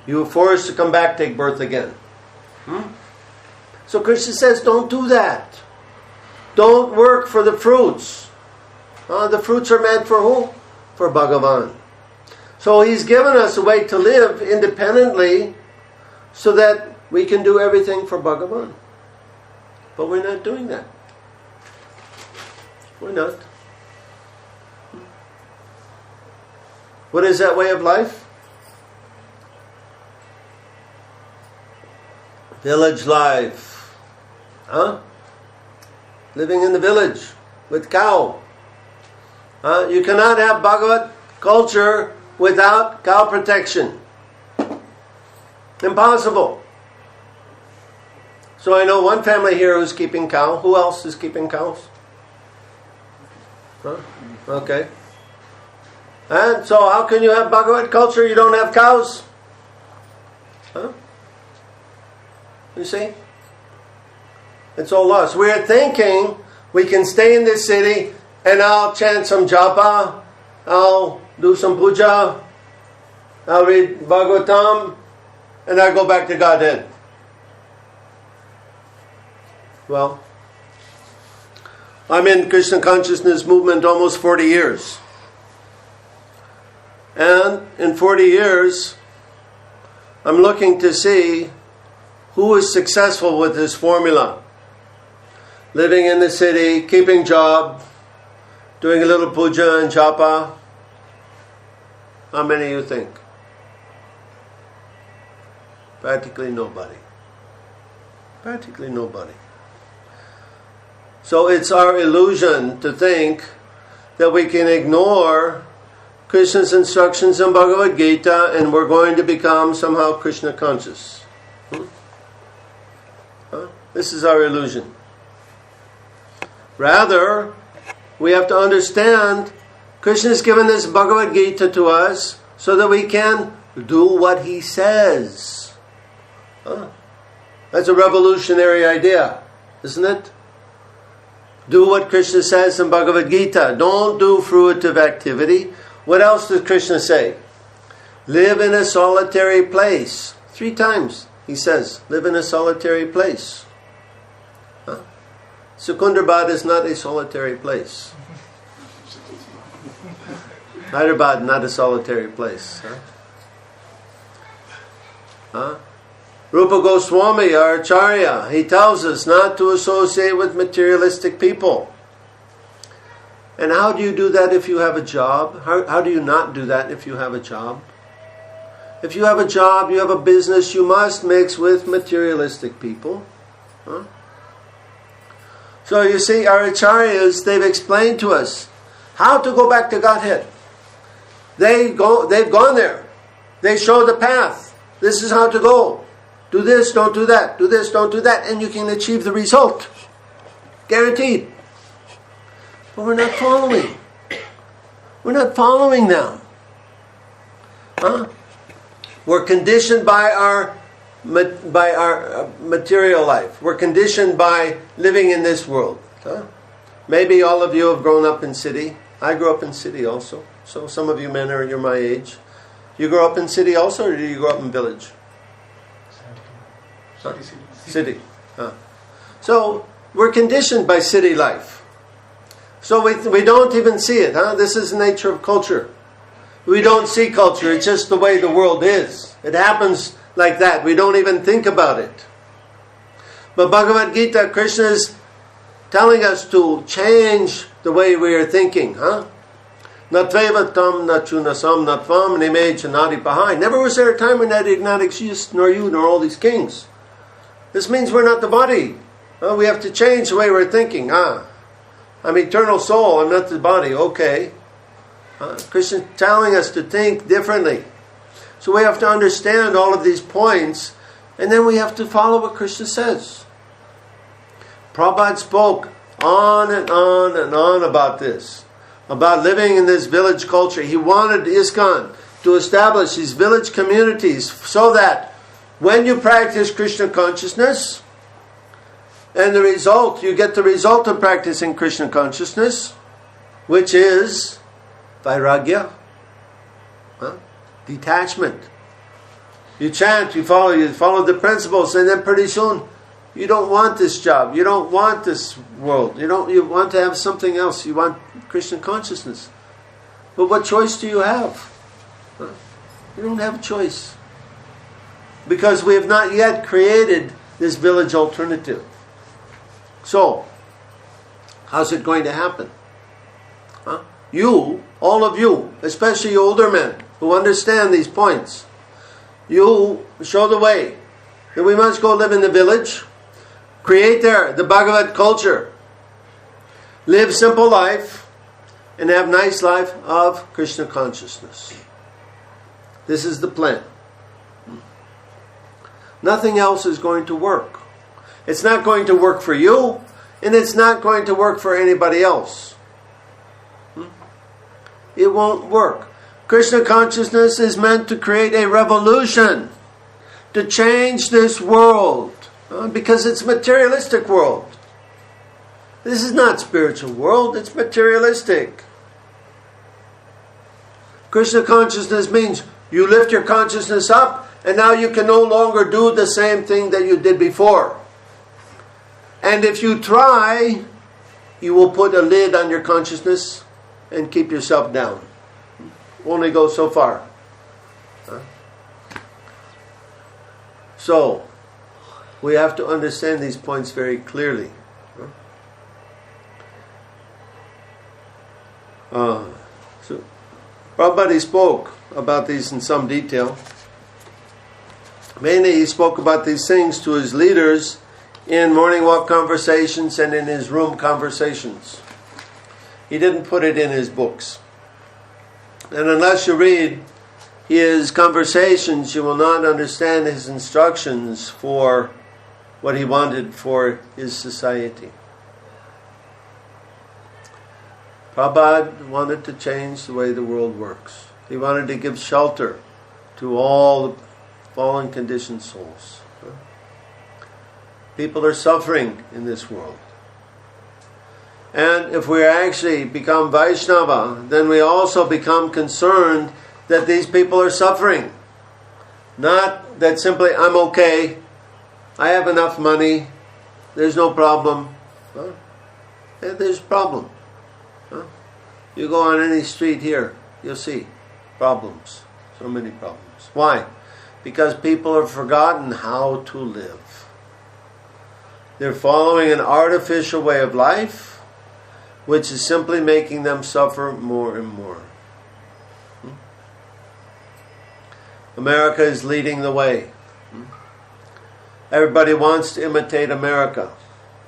You are forced to come back, take birth again. So Krishna says, don't do that. Don't work for the fruits. The fruits are meant for who? For Bhagavan. So He's given us a way to live independently so that we can do everything for Bhagavan. But we're not doing that. We're not. What is that way of life? Village life. Living in the village with cow. You cannot have Bhagavad culture without cow protection. Impossible. So I know one family here who's keeping cow. Who else is keeping cows? Okay. And so how can you have Bhagavad culture? You don't have cows? You see? It's all lost. We're thinking we can stay in this city and I'll chant some japa, I'll do some puja, I'll read Bhagavatam, and I'll go back to Godhead. Well, I'm in Krishna consciousness movement almost 40 years. And in 40 years, I'm looking to see who is successful with this formula. Living in the city, keeping job, doing a little puja and japa. How many of you think? Practically nobody. Practically nobody. So it's our illusion to think that we can ignore Krishna's instructions in Bhagavad Gita and we're going to become somehow Krishna conscious. This is our illusion. Rather, we have to understand Krishna has given this Bhagavad Gita to us so that we can do what he says. That's a revolutionary idea, isn't it? Do what Krishna says in Bhagavad Gita. Don't do fruitive activity. What else does Krishna say? Live in a solitary place. 3 times he says, live in a solitary place. Secunderbad is not a solitary place. Hyderabad, not a solitary place. Rupa Goswami, our Acharya, he tells us not to associate with materialistic people. And how do you do that if you have a job? How do you not do that if you have a job? If you have a job, you have a business, you must mix with materialistic people. So you see, our Acharyas, they've explained to us how to go back to Godhead. They've gone there. They show the path. This is how to go. Do this, don't do that. Do this, don't do that. And you can achieve the result. Guaranteed. But we're not following. We're not following them. We're conditioned by our material life. We're conditioned by living in this world. Maybe all of you have grown up in city. I grew up in city also. So some of you men you're my age. You grew up in city also, or did you grow up in village? City. So we're conditioned by city life. So we don't even see it. This is the nature of culture. We don't see culture. It's just the way the world is. It happens like that. We don't even think about it. But Bhagavad Gita, Krishna is telling us to change the way we are thinking. Natveva tam nachunasam natvam nime chanadi pahai. Never was there a time when that did not exist, nor you, nor all these kings. This means we're not the body. We have to change the way we're thinking. I'm eternal soul, I'm not the body. Okay. Krishna is telling us to think differently. So we have to understand all of these points, and then we have to follow what Krishna says. Prabhupada spoke on and on and on about this, about living in this village culture. He wanted ISKCON to establish these village communities so that when you practice Krishna consciousness, and the result, you get the result of practicing Krishna consciousness, which is vairagya, detachment. You chant, you follow the principles, and then pretty soon you don't want this job, you don't want this world, you want to have something else, you want Krishna consciousness. But what choice do you have? You don't have a choice. Because we have not yet created this village alternative. So, how's it going to happen? You, all of you, especially older men who understand these points, you show the way that we must go live in the village, create there the Bhagavad culture, live simple life, and have nice life of Krishna consciousness. This is the plan. Nothing else is going to work. It's not going to work for you, and it's not going to work for anybody else. It won't work. Krishna consciousness is meant to create a revolution, to change this world, because it's a materialistic world. This is not spiritual world, it's materialistic. Krishna consciousness means you lift your consciousness up, and now you can no longer do the same thing that you did before. And if you try, you will put a lid on your consciousness and keep yourself down. Only go so far. So, we have to understand these points very clearly. So, Prabhupada spoke about these in some detail. Mainly he spoke about these things to his leaders in morning walk conversations and in his room conversations. He didn't put it in his books. And unless you read his conversations, you will not understand his instructions for what he wanted for his society. Prabhupada wanted to change the way the world works. He wanted to give shelter to all the fallen conditioned souls. People are suffering in this world. And if we actually become Vaishnava, then we also become concerned that these people are suffering. Not that simply, I'm okay, I have enough money, there's no problem. Yeah, there's a problem. You go on any street here, you'll see problems. So many problems. Why? Because people have forgotten how to live. They're following an artificial way of life, which is simply making them suffer more and more. America is leading the way. Everybody wants to imitate America.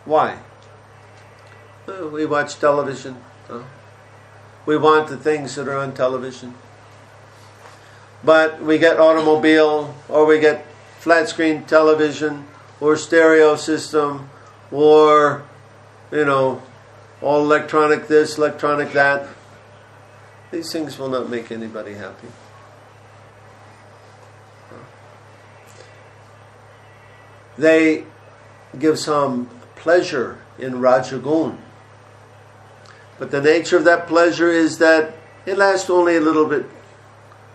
Why? We watch television. We want the things that are on television. But we get automobile, or we get flat screen television, or stereo system, or, all electronic this, electronic that. These things will not make anybody happy. They give some pleasure in Rajagun. But the nature of that pleasure is that it lasts only a little bit,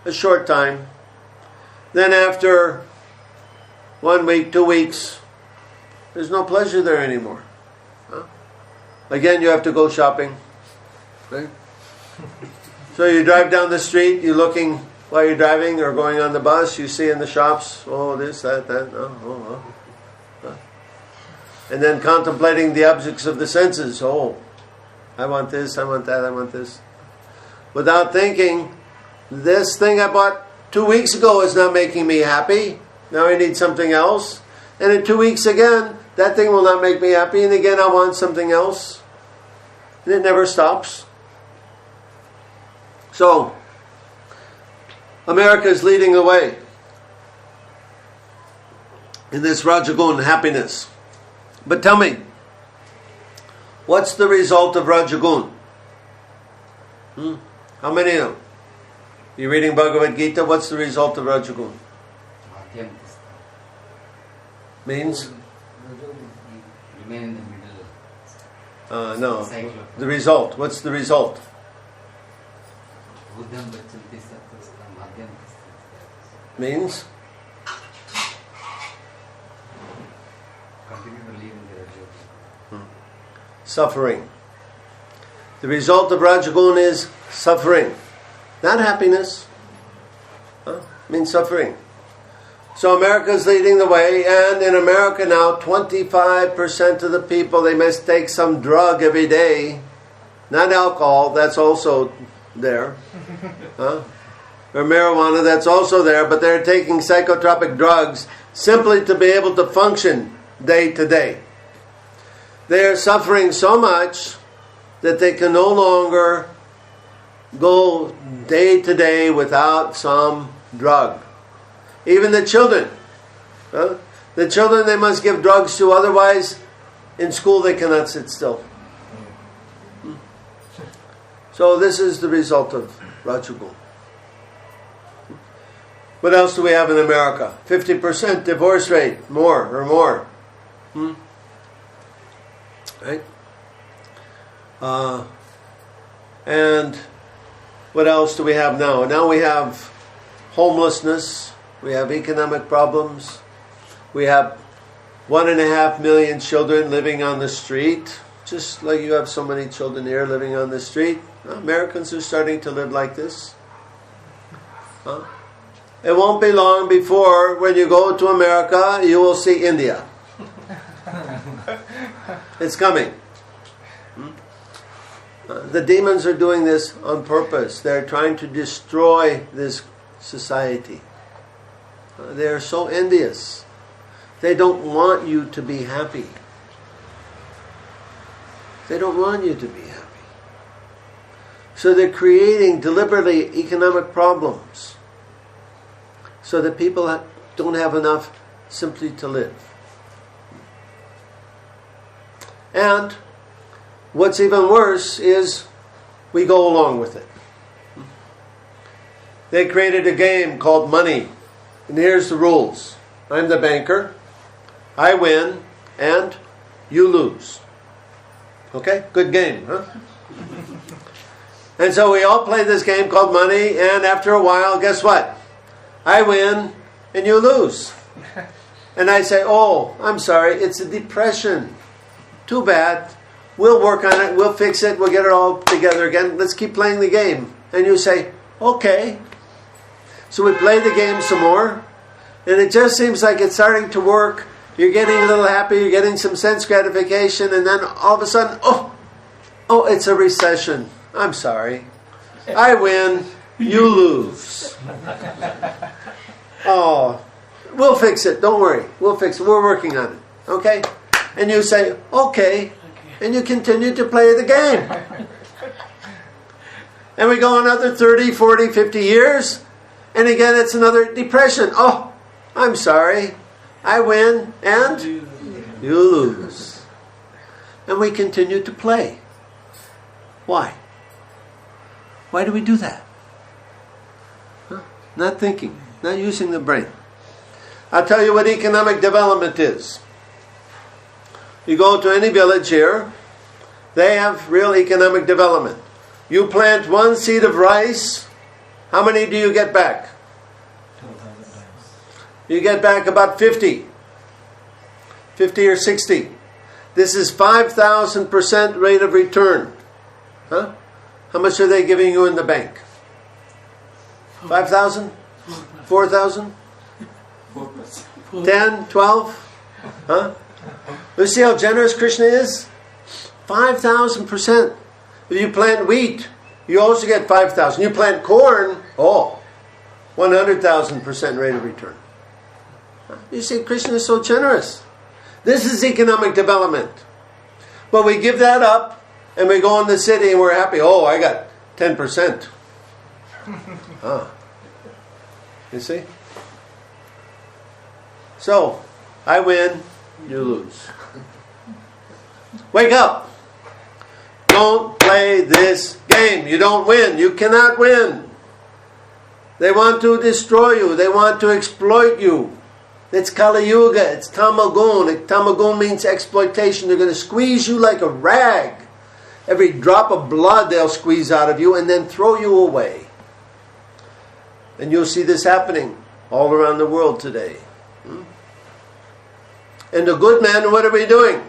a short time. Then after 1 week, 2 weeks, there's no pleasure there anymore. Again, you have to go shopping. Right? So you drive down the street, you're looking while you're driving or going on the bus, you see in the shops, this, that, and then contemplating the objects of the senses. I want this, I want that, I want this. Without thinking, this thing I bought 2 weeks ago is not making me happy. Now I need something else. And in 2 weeks again, that thing will not make me happy. And again, I want something else. And it never stops. So, America is leading the way in this Rajagun happiness. But tell me, what's the result of Rajagun? How many of them? You're reading Bhagavad Gita, what's the result of Rajagun? Means? Remain in the middle. No. The result. What's the result? Means? Continue to live in the Rajagun. Suffering. The result of Rajagun is suffering. Not happiness. Means suffering. So America is leading the way, and in America now, 25% of the people, they must take some drug every day. Not alcohol, that's also there. Or marijuana, that's also there, but they're taking psychotropic drugs simply to be able to function day to day. They are suffering so much that they can no longer go day to day without some drug. Even the children. The children they must give drugs to, otherwise in school they cannot sit still. So this is the result of Rajagun. What else do we have in America? 50% divorce rate, more. Right? And what else do we have now? Now we have homelessness. We have economic problems. We have 1.5 million children living on the street. Just like you have so many children here living on the street. Americans are starting to live like this. it won't be long before when you go to America, you will see India. It's coming. The demons are doing this on purpose. They're trying to destroy this society. They are so envious. They don't want you to be happy. They don't want you to be happy. So they're creating deliberately economic problems so that people don't have enough simply to live. And what's even worse is we go along with it. They created a game called Money. And here's the rules. I'm the banker. I win and you lose. Okay? Good game, huh? And so we all play this game called Money, and after a while, guess what? I win and you lose. And I say, oh, I'm sorry, it's a depression. Too bad. We'll work on it, we'll fix it, we'll get it all together again. Let's keep playing the game. And you say, okay. So we play the game some more, and it just seems like it's starting to work. You're getting a little happy, you're getting some sense gratification, and then all of a sudden, oh, it's a recession. I'm sorry. I win, you lose. Oh, we'll fix it, don't worry. We'll fix it, we're working on it. Okay? And you say, okay, and you continue to play the game. And we go another 30, 40, 50 years, and again it's another depression. Oh, I'm sorry. I win and you lose. And we continue to play. Why? Why do we do that? Huh? Not thinking, not using the brain. I'll tell you what economic development is. You go to any village here, they have real economic development. You plant one seed of rice, how many do you get back? 2,000 times. You get back about 50 or 60. This is 5,000% rate of return. Huh? How much are they giving you in the bank? 5,000? 4,000? 10? 12? Huh? You see how generous Krishna is? 5,000%. If you plant wheat, you also get 5,000. You plant corn, 100,000% rate of return. You see, Krishna is so generous. This is economic development. But we give that up, and we go in the city and we're happy. Oh, I got 10%. You see? So, I win, you lose. Wake up. Don't play this game. You don't win. You cannot win. They want to destroy you. They want to exploit you. It's Kali Yuga. It's Tamagun. Tamagun means exploitation. They're going to squeeze you like a rag. Every drop of blood they'll squeeze out of you and then throw you away. And you'll see this happening all around the world today. And the good men, what are we doing?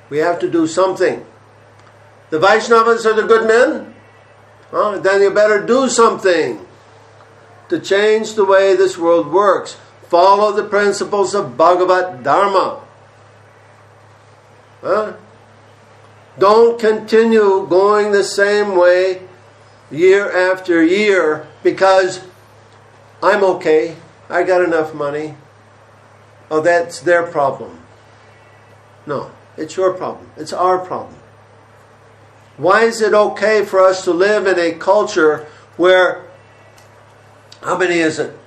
We have to do something. The Vaishnavas are the good men? Then you better do something to change the way this world works. Follow the principles of Bhagavad Dharma. Don't continue going the same way year after year because I'm okay, I got enough money. Oh, that's their problem. No, it's your problem. It's our problem. Why is it okay for us to live in a culture where, how many is it?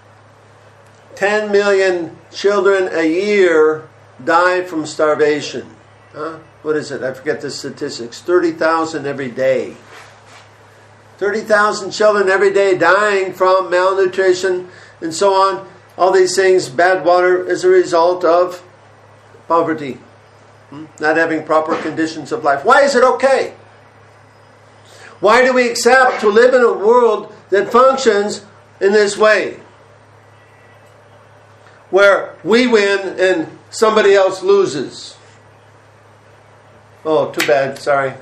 10 million children a year die from starvation. What is it? I forget the statistics. 30,000 every day. 30,000 children every day dying from malnutrition and so on. All these things, bad water, as a result of poverty. Not having proper conditions of life. Why is it okay? Why do we accept to live in a world that functions in this way? Where we win and somebody else loses. Oh, too bad, sorry.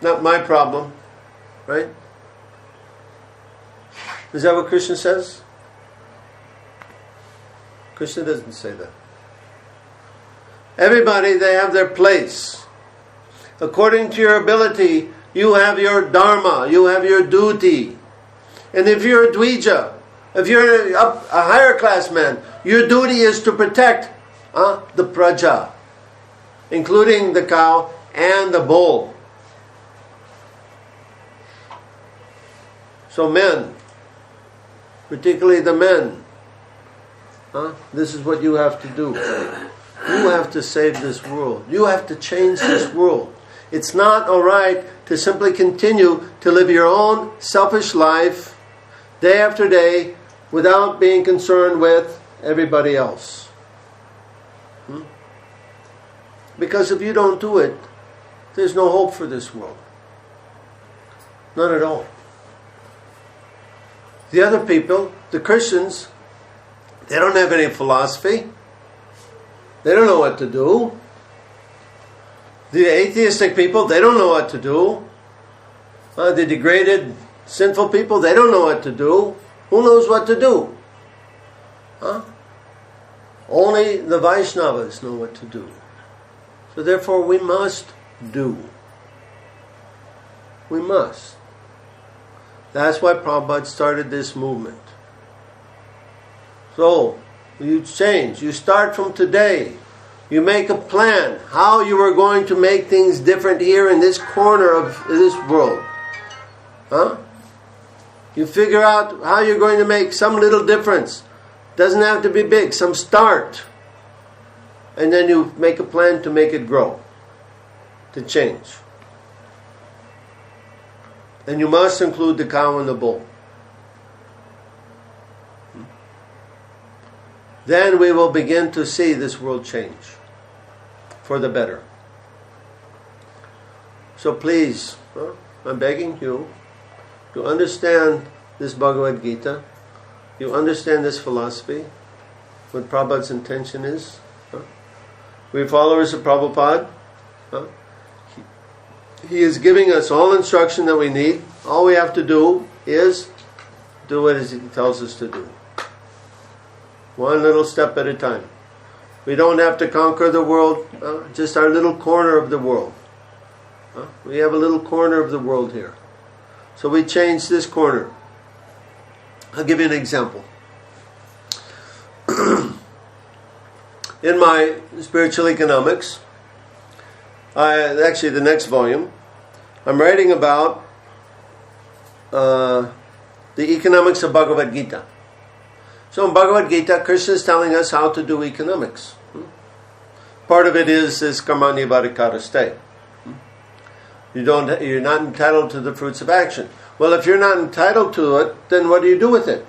Not my problem. Right? Is that what Krishna says? Krishna doesn't say that. Everybody, they have their place. According to your ability, you have your dharma, you have your duty. And if you're a dvija, if you're a higher class man, your duty is to protect the praja, including the cow and the bull. So men, particularly the men, this is what you have to do. You have to save this world. You have to change this world. It's not alright to simply continue to live your own selfish life day after day without being concerned with everybody else. Because if you don't do it, there's no hope for this world. None at all. The other people, the Christians, they don't have any philosophy. They don't know what to do. The atheistic people, they don't know what to do. The degraded, sinful people, they don't know what to do. Who knows what to do? Only the Vaishnavas know what to do. So therefore we must do. We must. That's why Prabhupada started this movement. So, you change. You start from today. You make a plan how you are going to make things different here in this corner of this world. You figure out how you're going to make some little difference. Doesn't have to be big. Some start. And then you make a plan to make it grow. To change. And you must include the cow and the bull. Then we will begin to see this world change for the better. So please, I'm begging you to understand this Bhagavad Gita. You understand this philosophy, what Prabhupada's intention is. We're followers of Prabhupada. He is giving us all instruction that we need. All we have to do is do what he tells us to do. One little step at a time. We don't have to conquer the world, just our little corner of the world. We have a little corner of the world here. So we change this corner. I'll give you an example. In my spiritual economics, actually the next volume, I'm writing about the economics of Bhagavad Gita. So in Bhagavad Gita, Krishna is telling us how to do economics. Part of it is this karmanivarikaraste. You're not entitled to the fruits of action. Well, if you're not entitled to it, then what do you do with it?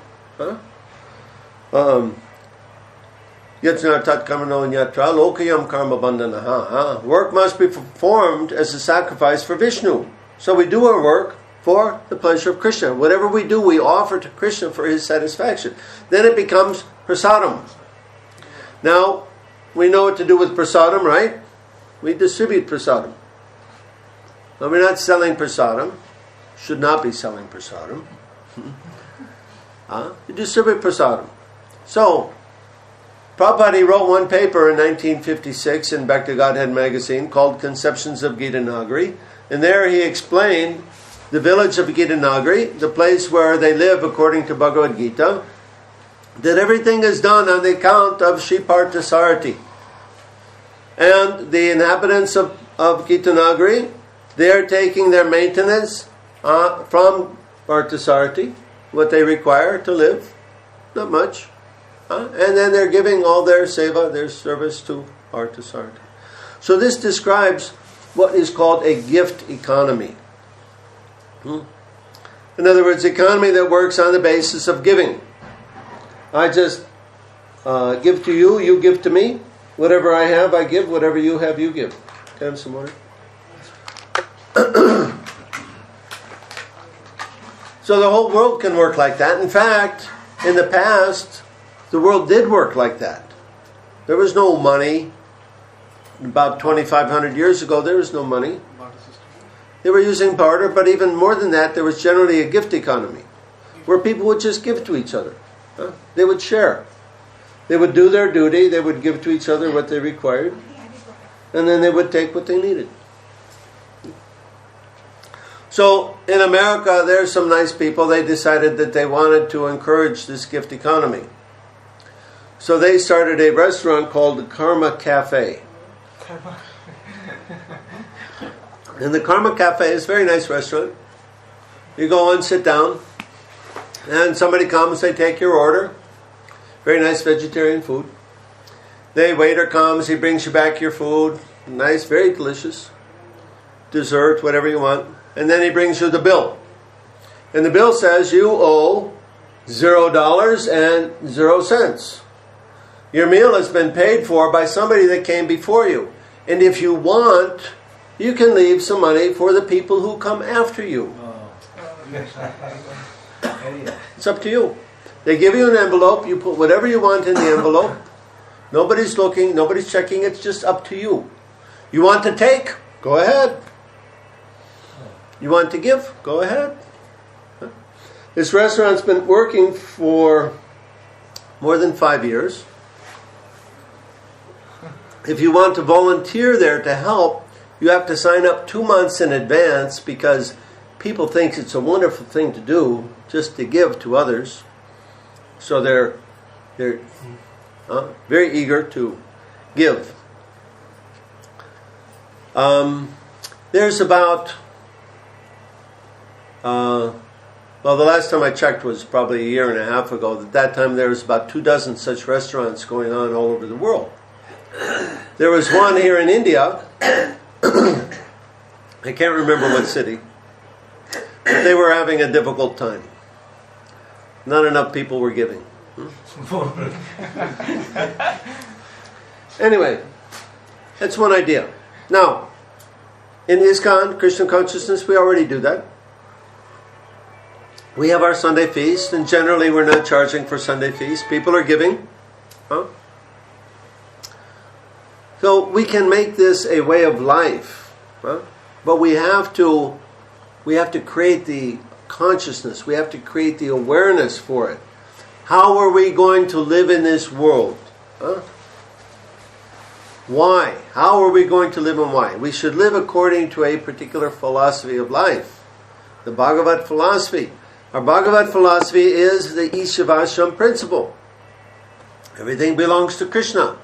Yajna tat karmano nyatra lokayam karma bandhanaha. Work must be performed as a sacrifice for Vishnu. So we do our work for the pleasure of Krishna. Whatever we do, we offer to Krishna for his satisfaction. Then it becomes prasadam. Now, we know what to do with prasadam, right? We distribute prasadam. Now, we're not selling prasadam. Should not be selling prasadam. You distribute prasadam. So, Prabhupada wrote one paper in 1956 in Back to Godhead magazine called Conceptions of Gita Nagari. And there he explained the village of Gita Nagari, the place where they live according to Bhagavad Gita, that everything is done on the account of Sri Parthasarathi. And the inhabitants of Gita Nagari, they are taking their maintenance from Parthasarathi, what they require to live, not much. And then they're giving all their seva, their service to Parthasarathi. So this describes what is called a gift economy. In other words, economy that works on the basis of giving. I just give to you, you give to me. Whatever I have, I give. Whatever you have, you give. Can I have some water? So the whole world can work like that. In fact, in the past, the world did work like that. There was no money. About 2,500 years ago, there was no money. They were using barter, but even more than that, there was generally a gift economy, where people would just give to each other. They would share. They would do their duty. They would give to each other what they required. And then they would take what they needed. So in America, there's some nice people. They decided that they wanted to encourage this gift economy. So they started a restaurant called the Karma Cafe. And the Karma Cafe is a very nice restaurant. You go and sit down, and somebody comes, they take your order. Very nice vegetarian food. The waiter comes, he brings you back your food. Nice, very delicious. Dessert, whatever you want. And then he brings you the bill. And the bill says you owe $0.00. Your meal has been paid for by somebody that came before you. And if you want, you can leave some money for the people who come after you. It's up to you. They give you an envelope. You put whatever you want in the envelope. Nobody's looking. Nobody's checking. It's just up to you. You want to take? Go ahead. You want to give? Go ahead. This restaurant's been working for more than 5 years. If you want to volunteer there to help, you have to sign up 2 months in advance because people think it's a wonderful thing to do just to give to others. So they're very eager to give. There's about, the last time I checked was probably a year and a half ago. At that time there was about 24 such restaurants going on all over the world. There was one here in India. I can't remember what city. But they were having a difficult time. Not enough people were giving. Anyway, that's one idea. Now, in ISKCON, Krishna consciousness, we already do that. We have our Sunday feast, and generally we're not charging for Sunday feast. People are giving. So we can make this a way of life. But we have to create the consciousness. We have to create the awareness for it. How are we going to live in this world? Why? How are we going to live and why? We should live according to a particular philosophy of life. The Bhagavad philosophy. Our Bhagavad philosophy is the Ishavashram principle. Everything belongs to Krishna.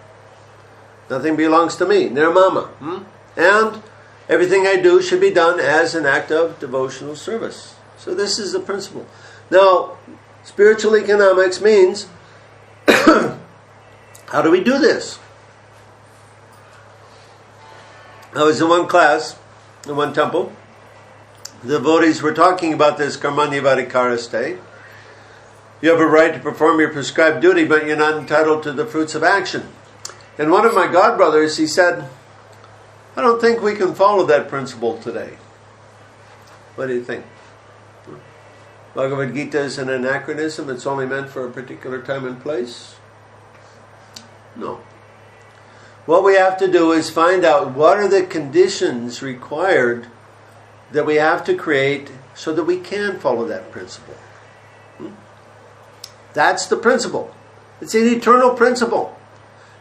Nothing belongs to me. Nirmama. And everything I do should be done as an act of devotional service. So this is the principle. Now, spiritual economics means, how do we do this? I was in one class, in one temple. The devotees were talking about this karmanyavadikaraste. You have a right to perform your prescribed duty, but you're not entitled to the fruits of action. And one of my godbrothers, he said, I don't think we can follow that principle today. What do you think? Bhagavad Gita is an anachronism. It's only meant for a particular time and place? No. What we have to do is find out what are the conditions required that we have to create so that we can follow that principle. That's the principle. It's an eternal principle.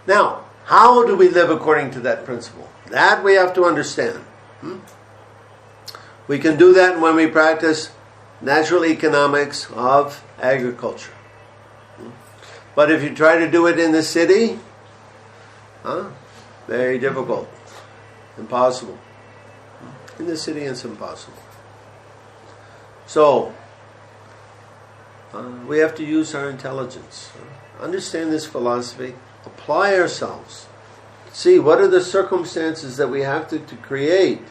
Now, how do we live according to that principle? That we have to understand. We can do that when we practice natural economics of agriculture. But if you try to do it in the city, very difficult. Impossible. In the city it's impossible. So, we have to use our intelligence. Understand this philosophy. Apply ourselves. See what are the circumstances that we have to create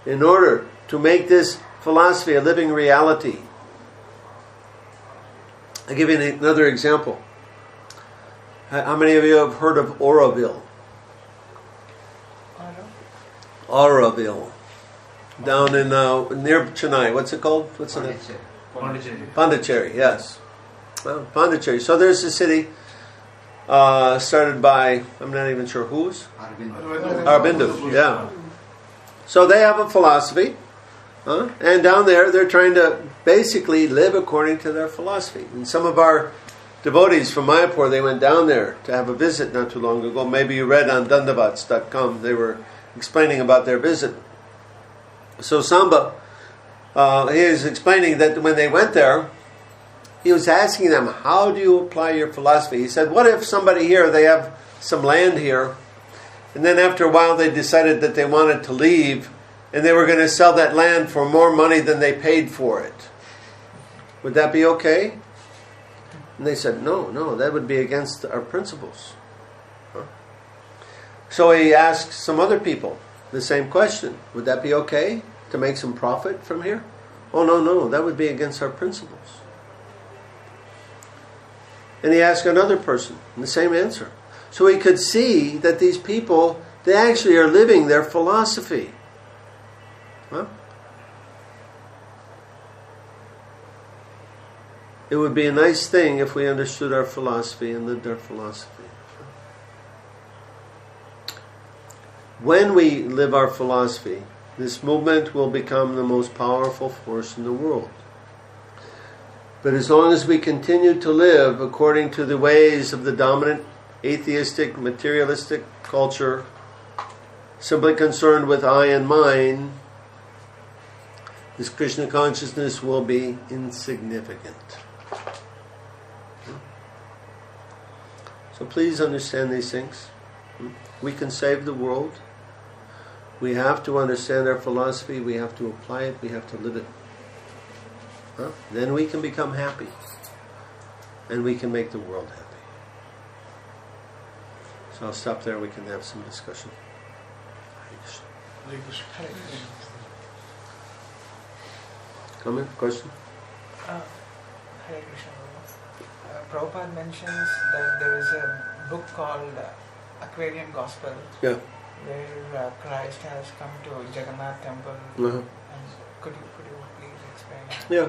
in order to make this philosophy a living reality. I'll give you another example. How many of you have heard of Auroville? Auroville. Down in near Chennai. What's it called? What's the name? Pondicherry, yes. Well, Pondicherry. So there's a city started by, I'm not even sure whose. Aurobindo, yeah. So they have a philosophy And down there, they're trying to basically live according to their philosophy. And some of our devotees from Mayapur, they went down there to have a visit not too long ago. Maybe you read on dundavats.com. They were explaining about their visit. So Samba, he is explaining that when they went there, he was asking them, how do you apply your philosophy? He said, what if somebody here, they have some land here, and then after a while they decided that they wanted to leave, and they were going to sell that land for more money than they paid for it. Would that be okay? And they said, no, that would be against our principles. So he asked some other people the same question. Would that be okay to make some profit from here? Oh, no, that would be against our principles. And he asked another person the same answer. So he could see that these people, they actually are living their philosophy. It would be a nice thing if we understood our philosophy and lived our philosophy. When we live our philosophy, this movement will become the most powerful force in the world. But as long as we continue to live according to the ways of the dominant atheistic, materialistic culture, simply concerned with I and mine, this Krishna consciousness will be insignificant. So please understand these things. We can save the world. We have to understand our philosophy. We have to apply it. We have to live it. Then we can become happy. And we can make the world happy. So I'll stop there. We can have some discussion. Hare Krishna. Comment? Question? Hare Krishna. Prabhupada mentions that there is a book called Aquarian Gospel, Yeah. where Christ has come to Jagannath temple. Uh-huh. And could you please explain? Yeah.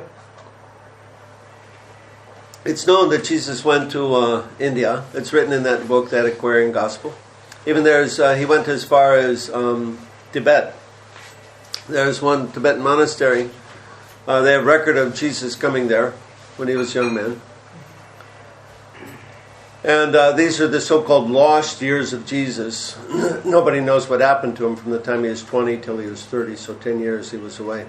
It's known that Jesus went to India. It's written in that book, that Aquarian Gospel. Even he went as far as Tibet. There's one Tibetan monastery. They have record of Jesus coming there when he was a young man. And these are the so-called lost years of Jesus. Nobody knows what happened to him from the time he was 20 till he was 30, so 10 years he was away.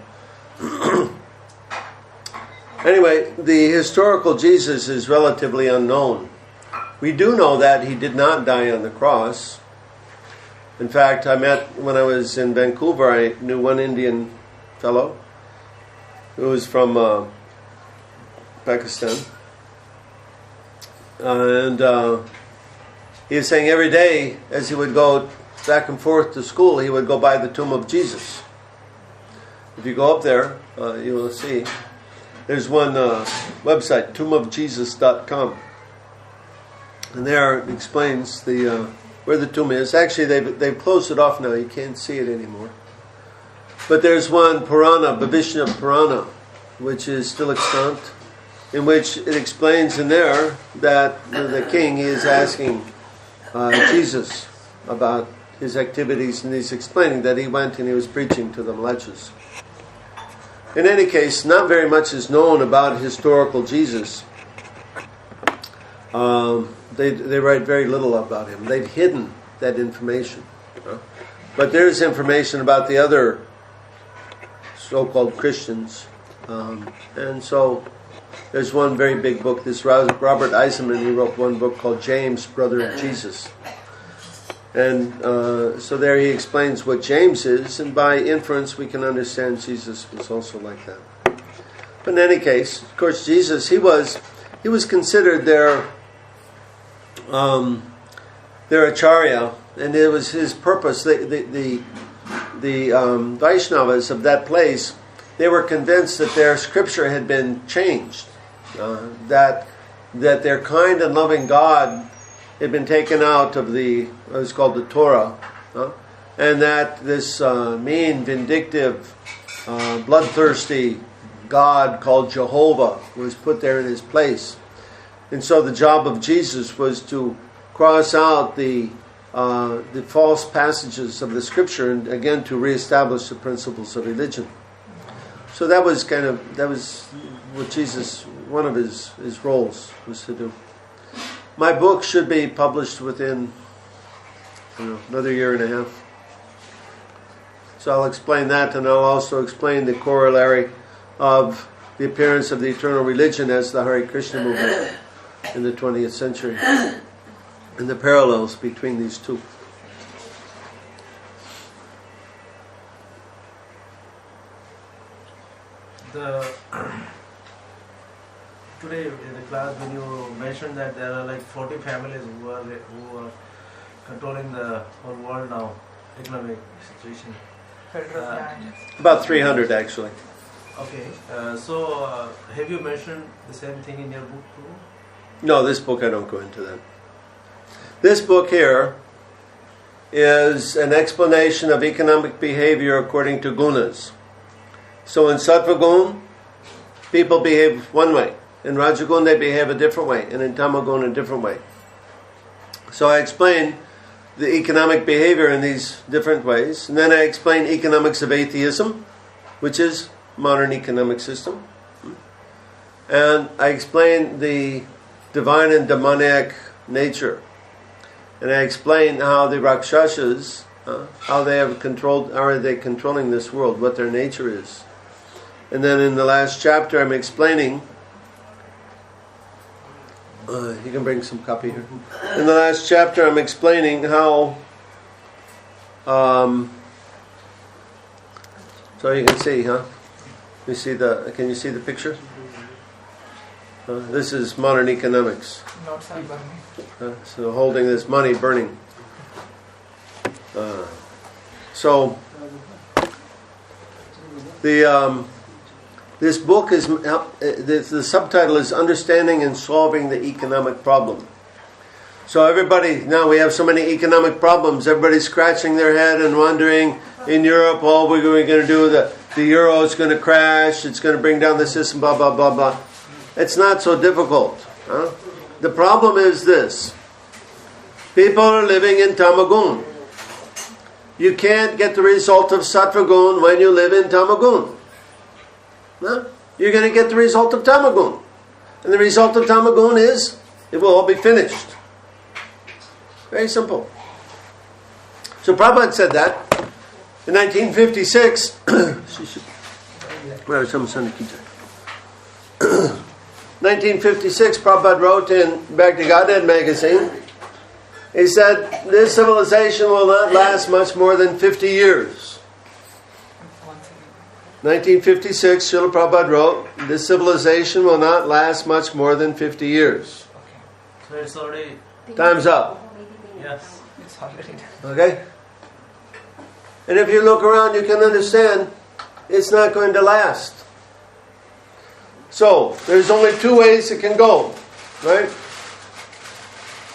Anyway, the historical Jesus is relatively unknown. We do know that he did not die on the cross. In fact, when I was in Vancouver, I knew one Indian fellow who was from Pakistan. And he was saying every day as he would go back and forth to school, he would go by the tomb of Jesus. If you go up there, you will see. There's one website, tombofjesus.com. And there it explains where the tomb is. Actually, they've closed it off now. You can't see it anymore. But there's one Purana, Bhavishna Purana, which is still extant, in which it explains in there that the king is asking Jesus about his activities, and he's explaining that he went and he was preaching to the mlechas. In any case, not very much is known about historical Jesus. They write very little about him. They've hidden that information. But there's information about the other so-called Christians. And so there's one very big book, this Robert Eisenman, he wrote one book called James, Brother of Jesus. And so there he explains what James is, and by inference we can understand Jesus was also like that. But in any case, of course, Jesus, he was considered their acharya, and it was his purpose. The Vaishnavas of that place, they were convinced that their scripture had been changed, that their kind and loving God had been taken out of what is called the Torah, and that this mean, vindictive, bloodthirsty God called Jehovah was put there in his place. And so the job of Jesus was to cross out the false passages of the scripture and again to reestablish the principles of religion. So that was what Jesus, one of his roles was to do. My book should be published within another year and a half. So I'll explain that, and I'll also explain the corollary of the appearance of the eternal religion as the Hare Krishna movement in the 20th century, and the parallels between these two. Today in the class, when you mentioned that there are like 40 families who are controlling the whole world now, economic situation. Federal plan. About 300 actually. Okay, so have you mentioned the same thing in your book too? No, this book I don't go into that. This book here is an explanation of economic behavior according to gunas. So in Sattva Gun, people behave one way. In Rajagun, they behave a different way. And in Tamagun, a different way. So I explain the economic behavior in these different ways. And then I explain economics of atheism, which is modern economic system. And I explain the divine and demoniac nature. And I explain how the Rakshasas, how they have controlled, how are they controlling this world, what their nature is. And then in the last chapter I'm explaining, you can bring some copy here. In the last chapter I'm explaining how, so you can see, You see can you see the picture? This is modern economics. Notes are burning. So holding this money burning. So this book is the subtitle is Understanding and Solving the Economic Problem. So everybody, now we have so many economic problems. Everybody's scratching their head and wondering, in Europe, what we're going to do, the euro is going to crash, it's going to bring down the system, blah, blah, blah, blah. It's not so difficult. The problem is this. People are living in Tamagun. You can't get the result of Sattvagun when you live in Tamagun. You're going to get the result of Tamagun. And the result of Tamagun is, it will all be finished. Very simple. So Prabhupada said that in 1956. 1956, Prabhupada wrote in Bhakti-Godhead magazine, he said, this civilization will not last much more than 50 years. 1956, Srila Prabhupada wrote, this civilization will not last much more than 50 years. So it's already... Time's up. Yes. It's already done. Okay? And if you look around, you can understand it's not going to last. So, there's only two ways it can go, right?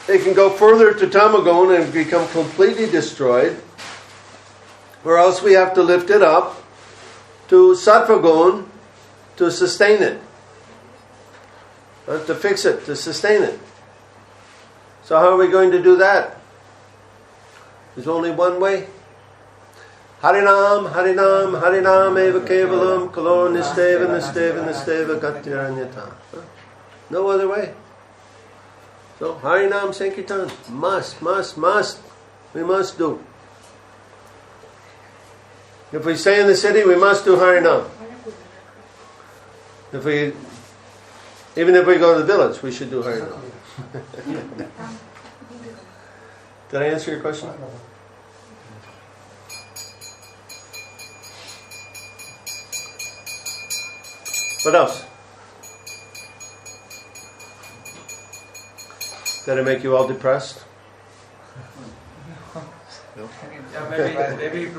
It can go further to Tamagun and become completely destroyed, or else we have to lift it up to Sattvagun to sustain it, to fix it, to sustain it. So how are we going to do that? There's only one way. Harinam, Harinam, Harinam eva kevalam, kalo nisteva, nisteva, nisteva, gatiranyata. No other way. So Harinam Sankirtan, must. We must do. If we stay in the city, we must do Harinam. Even if we go to the village, we should do Harinam. Did I answer your question? What else? Did it make you all depressed? No. Yeah, maybe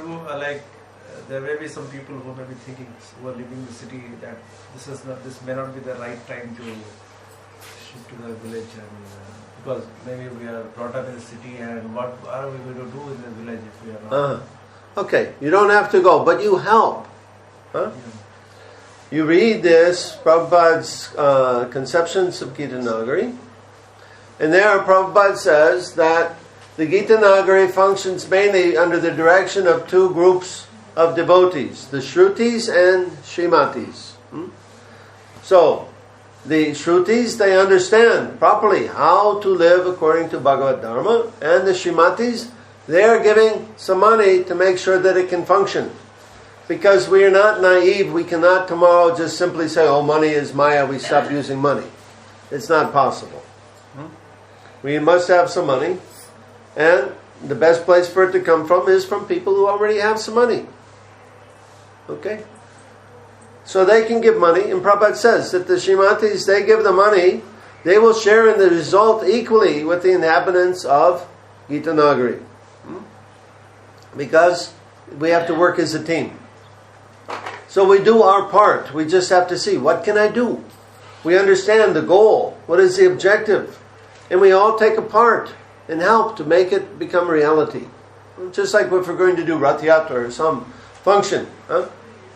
there may be some people who may be thinking, who are living in the city, that this may not be the right time to shift to the village, and because maybe we are brought up in the city, and what are we going to do in the village if we are not? Okay, you don't have to go, but you help. Huh? Yeah. You read this, Prabhupada's Conceptions of Gita Nagari, and there Prabhupada says that the Gita Nagari functions mainly under the direction of two groups of devotees, the Shrutis and Shrimatis. So, the Shrutis, they understand properly how to live according to Bhagavad Dharma, and the Shrimatis, they are giving some money to make sure that it can function. Because we are not naive, we cannot tomorrow just simply say, oh, money is Maya, we stop using money. It's not possible. We must have some money, and the best place for it to come from is from people who already have some money. Okay? So they can give money, and Prabhupada says that the Shrimatis, they give the money, they will share in the result equally with the inhabitants of Gita Nagari. Because we have to work as a team. So we do our part. We just have to see, what can I do? We understand the goal. What is the objective? And we all take a part and help to make it become reality. Just like if we're going to do Rath Yatra or some function.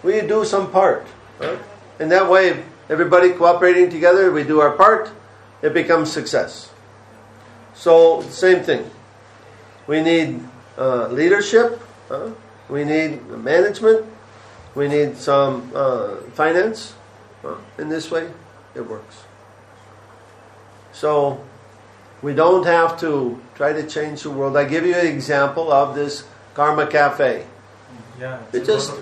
We do some part. And that way, everybody cooperating together, we do our part, it becomes success. So, same thing. We need leadership. We need management. We need some finance. In this way, it works. So, we don't have to try to change the world. I give you an example of this Karma Cafe. Yeah, It just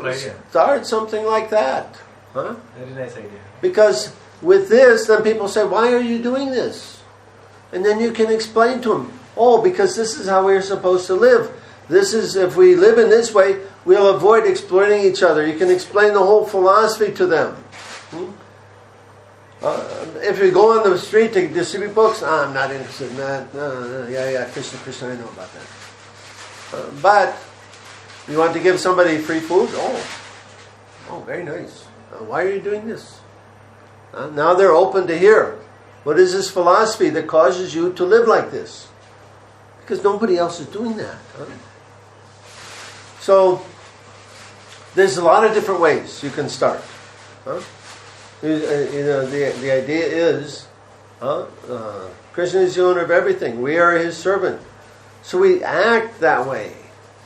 start something like that. Very nice idea. Because with this, then people say, why are you doing this? And then you can explain to them, oh, because this is how we're supposed to live. This is, if we live in this way, we'll avoid exploiting each other. You can explain the whole philosophy to them. If you go on the street to distribute books, I'm not interested in that. Yeah, Krishna, Krishna, I know about that. But you want to give somebody free food? Oh, very nice. Why are you doing this? Now they're open to hear. What is this philosophy that causes you to live like this? Because nobody else is doing that. So, there's a lot of different ways you can start. The idea is, Krishna is the owner of everything. We are His servant. So we act that way.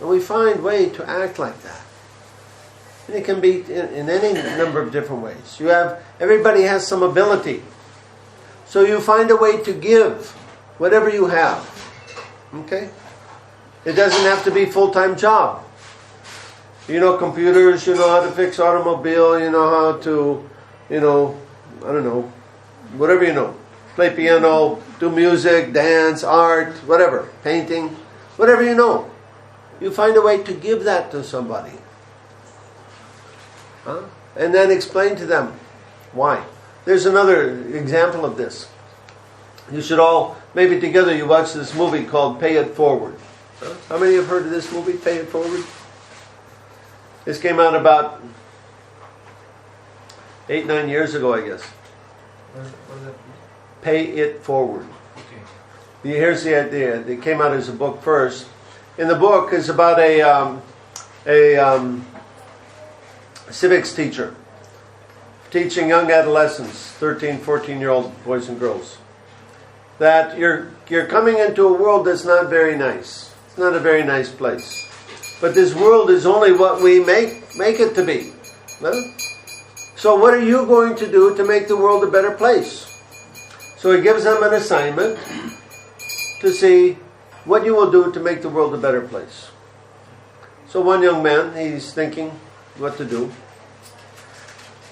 And we find way to act like that. And it can be in any number of different ways. Everybody has some ability. So you find a way to give whatever you have. Okay? It doesn't have to be a full-time job. You know computers, you know how to fix automobile, you know how to, I don't know, whatever you know. Play piano, do music, dance, art, whatever, painting, whatever you know. You find a way to give that to somebody. And then explain to them why. There's another example of this. You should all, maybe together you watch this movie called Pay It Forward. How many have heard of this movie, Pay It Forward? This came out about 8-9 years ago, I guess. What is that? Pay It Forward. Okay. Here's the idea. It came out as a book first. In the book is about a civics teacher teaching young adolescents, 13, 14-year-old boys and girls, that you're coming into a world that's not very nice. It's not a very nice place. But this world is only what we make it to be. So what are you going to do to make the world a better place? So he gives them an assignment to see what you will do to make the world a better place. So one young man, he's thinking what to do.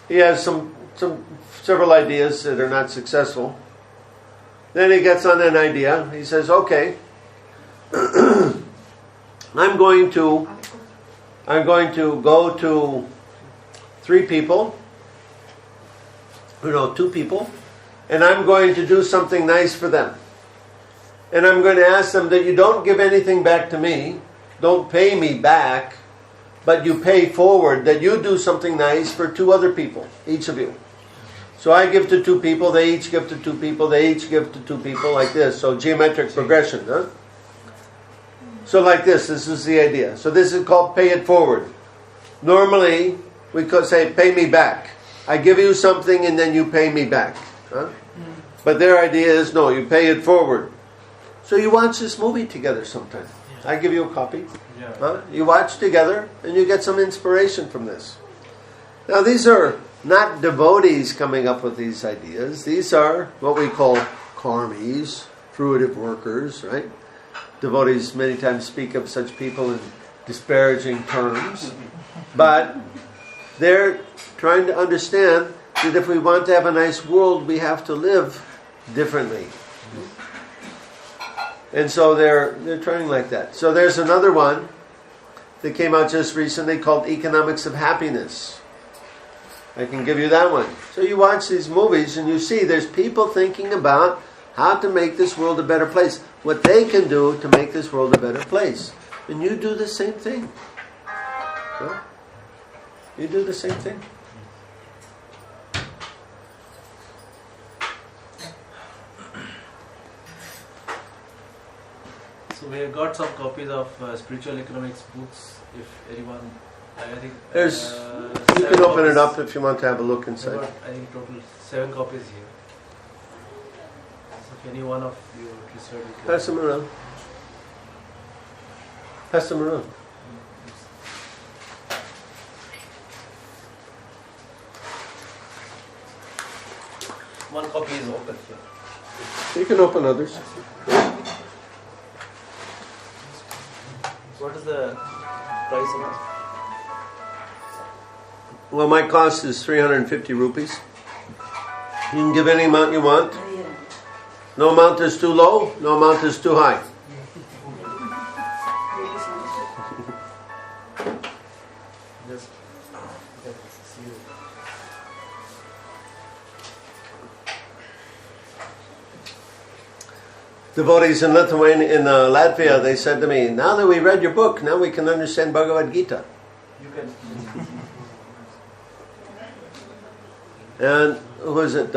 He has several ideas that are not successful. Then he gets on an idea. He says, okay, I'm going to go to 2 people, and I'm going to do something nice for them. And I'm going to ask them that you don't give anything back to me, don't pay me back, but you pay forward, that you do something nice for 2 other people, each of you. So I give to 2 people, they each give to 2 people, they each give to 2 people, like this. So geometric progression, So like this is the idea. So this is called pay it forward. Normally, we could say, pay me back. I give you something and then you pay me back. But their idea is, no, you pay it forward. So you watch this movie together sometime. Yeah. I give you a copy. Yeah. Huh? You watch together and you get some inspiration from this. Now these are not devotees coming up with these ideas. These are what we call karmis, fruitive workers, right? Devotees many times speak of such people in disparaging terms. But they're trying to understand that if we want to have a nice world, we have to live differently. And so they're trying like that. So there's another one that came out just recently called Economics of Happiness. I can give you that one. So you watch these movies and you see there's people thinking about how to make this world a better place. What they can do to make this world a better place. And you do the same thing. Huh? You do the same thing. So we have got some copies of spiritual economics books. If anyone, I think There's, you 7 can open it copies. up if you want to have a look We've inside. got, I think total 7 copies here. So if any one of you are interested, you can. Pass them around. Pass them around. One copy is open here. You can open others. What is the price of this? Well, my cost is 350 rupees. You can give any amount you want. No amount is too low, no amount is too high. Just see you. Devotees in Lithuania, in Latvia, they said to me, now that we read your book, now we can understand Bhagavad Gita. You can. And who was it?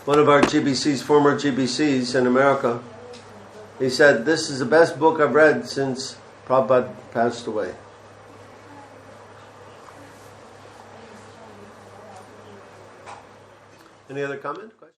One of our GBCs, former GBCs in America, he said, this is the best book I've read since Prabhupada passed away. Any other comment? Question?